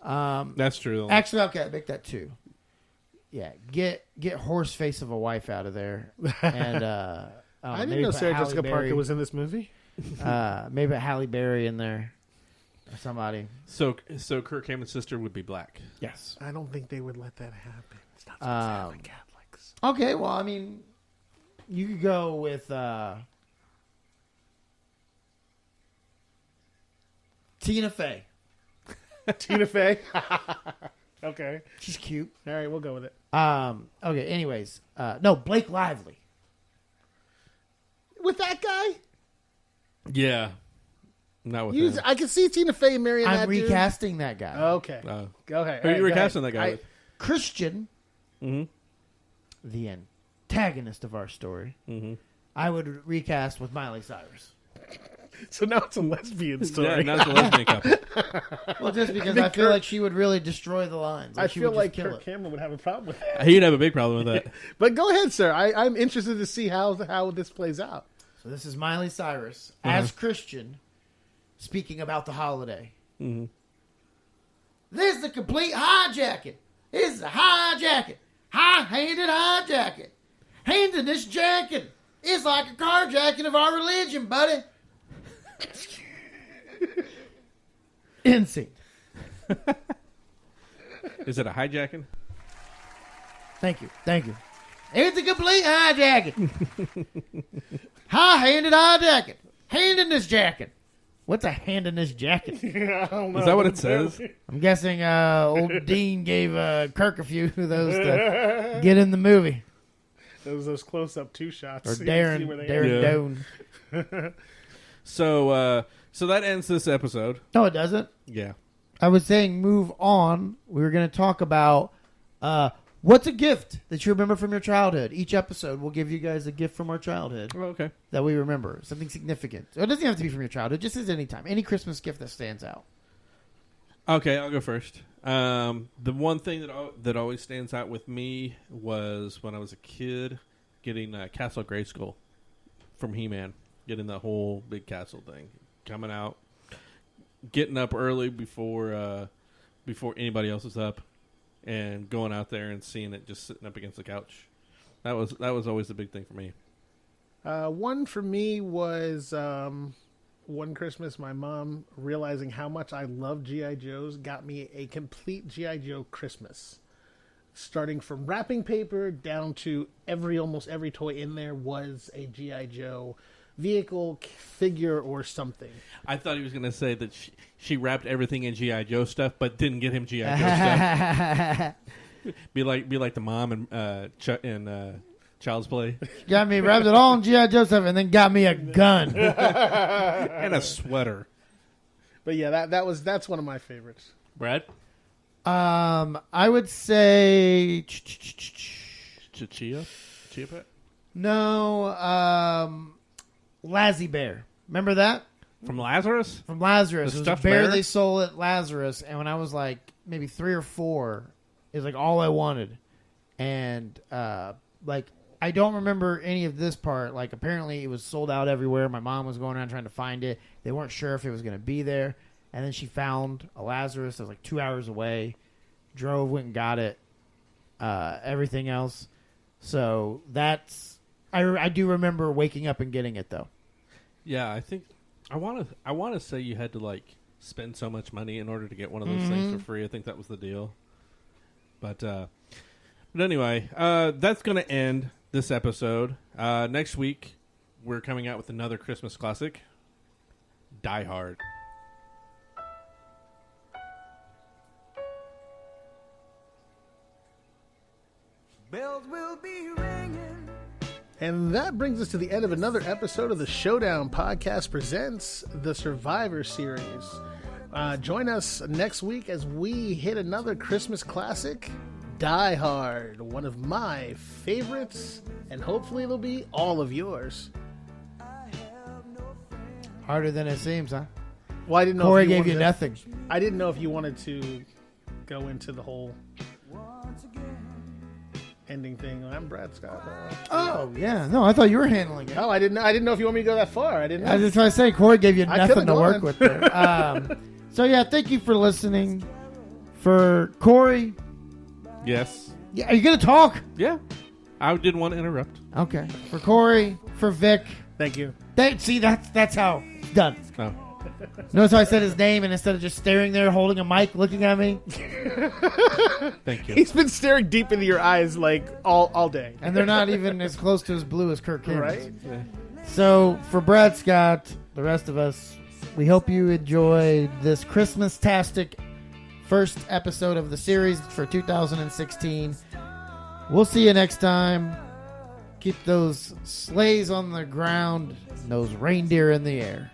Speaker 4: That's true.
Speaker 3: Actually, okay, make that 2. Yeah, get horse face of a wife out of there. And
Speaker 5: I didn't know Sarah Jessica Parker was in this movie.
Speaker 3: Maybe Halle Berry in there. Or somebody.
Speaker 4: So Kirk Cameron's sister would be black.
Speaker 3: Yes.
Speaker 5: I don't think they would let that happen. It's not supposed to happen, Catholics.
Speaker 3: Okay, well, I mean, you could go with Tina Fey.
Speaker 5: Tina Fey? Okay.
Speaker 3: She's cute.
Speaker 5: All right, we'll go with it.
Speaker 3: Okay, anyways. No, Blake Lively.
Speaker 5: With that guy?
Speaker 4: Yeah. Not with him.
Speaker 5: I can see Tina Fey marrying that dude.
Speaker 3: I'm recasting that guy.
Speaker 5: Okay. Go ahead.
Speaker 4: Who are you recasting that guy with?
Speaker 3: Christian, the antagonist of our story, I would recast with Miley Cyrus.
Speaker 5: So now it's a lesbian story.
Speaker 4: Yeah, now it's a lesbian couple.
Speaker 3: Well, just because I feel like she would really destroy the lines.
Speaker 5: I feel like Kirk Cameron would have a problem with that.
Speaker 4: He'd have a big problem with that.
Speaker 5: But go ahead, sir. I'm interested to see how this plays out.
Speaker 3: So this is Miley Cyrus as Christian speaking about the holiday.
Speaker 4: Mm-hmm.
Speaker 3: This is a complete hijacking. This is a hijacking. High-handed hijacking. Handing this jacket is like a carjacking of our religion, buddy. Insane.
Speaker 4: Is it a hijacking?
Speaker 3: Thank you. It's a complete hijacking. High-handed hijacking. Hand in this jacket. What's a hand in this jacket?
Speaker 5: I don't know.
Speaker 4: Is that what it says?
Speaker 3: I'm guessing old Dean gave Kirk a few of those to get in the movie.
Speaker 5: Those close-up 2 shots.
Speaker 3: Or Darren Doan.
Speaker 4: So that ends this episode.
Speaker 3: No, it doesn't.
Speaker 4: Yeah.
Speaker 3: I was saying move on. We were going to talk about what's a gift that you remember from your childhood. Each episode will give you guys a gift from our childhood.
Speaker 4: Oh, okay.
Speaker 3: That we remember. Something significant. So it doesn't have to be from your childhood. Just as any time. Any Christmas gift that stands out.
Speaker 4: Okay, I'll go first. The one thing that always stands out with me was when I was a kid getting Castle Grayskull from He-Man, getting the whole big castle thing, coming out, getting up early before anybody else is up, and going out there and seeing it just sitting up against the couch. That was always the big thing for me.
Speaker 5: One for me was one Christmas, my mom, realizing how much I love G.I. Joes, got me a complete G.I. Joe Christmas. Starting from wrapping paper down to almost every toy in there was a G.I. Joe vehicle, figure, or something.
Speaker 4: I thought he was going to say that she wrapped everything in G.I. Joe stuff, but didn't get him G.I. Joe stuff. Be like the mom in Child's Play.
Speaker 3: Got me, wrapped it all in G.I. Joe stuff, and then got me a gun.
Speaker 4: And a sweater.
Speaker 5: But yeah, that's one of my favorites.
Speaker 4: Brad?
Speaker 3: I would say...
Speaker 4: Chia Pet?
Speaker 3: No, Lazzy Bear. Remember that?
Speaker 4: From Lazarus?
Speaker 3: From Lazarus.
Speaker 4: The
Speaker 3: It was a
Speaker 4: stuffed
Speaker 3: bear
Speaker 4: bear?
Speaker 3: they sold at Lazarus, and when I was like maybe 3 or 4, it was like all I wanted. And like I don't remember any of this part. Like apparently it was sold out everywhere. My mom was going around trying to find it. They weren't sure if it was going to be there. And then she found a Lazarus that was like 2 hours away. Drove, went and got it. Everything else. So that's I do remember waking up and getting it though.
Speaker 4: Yeah, I think I want to say you had to like spend so much money in order to get one of those things for free. I think that was the deal. But anyway, that's going to end this episode. Next week, we're coming out with another Christmas classic, Die Hard.
Speaker 12: Bells will be ringing.
Speaker 5: And that brings us to the end of another episode of the Showdown Podcast presents the Survivor Series. Join us next week as we hit another Christmas classic, Die Hard, one of my favorites, and hopefully it'll be all of yours.
Speaker 3: Harder than it seems, huh?
Speaker 5: Well, I didn't know
Speaker 3: Corey
Speaker 5: if
Speaker 3: gave you
Speaker 5: wanted
Speaker 3: nothing.
Speaker 5: I didn't know if you wanted to go into the whole ending thing. I'm Brad Scott.
Speaker 3: Oh yeah, no, I thought you were handling it.
Speaker 5: Oh, I didn't know if you want me to go that far. I didn't know.
Speaker 3: I was just trying to say, Corey gave you
Speaker 5: I
Speaker 3: nothing
Speaker 5: could've
Speaker 3: to work
Speaker 5: gone.
Speaker 3: with there. So yeah, thank you for listening. For Corey,
Speaker 4: Yes.
Speaker 3: yeah, are you gonna talk?
Speaker 4: Yeah. I didn't want to interrupt.
Speaker 3: Okay. For Corey, for Vic.
Speaker 5: Thank you.
Speaker 3: See, that's how it's done.
Speaker 4: Oh.
Speaker 3: Notice how I said his name, and instead of just staring there, holding a mic, looking at me,
Speaker 4: Thank you.
Speaker 5: He's been staring deep into your eyes like all day.
Speaker 3: and they're not even as close to as blue as Kirk Cameron's.
Speaker 5: Right?
Speaker 4: Yeah.
Speaker 3: So for Brad Scott, the rest of us, we hope you enjoyed this Christmas-tastic first episode of the series for 2016. We'll see you next time. Keep those sleighs on the ground and those reindeer in the air.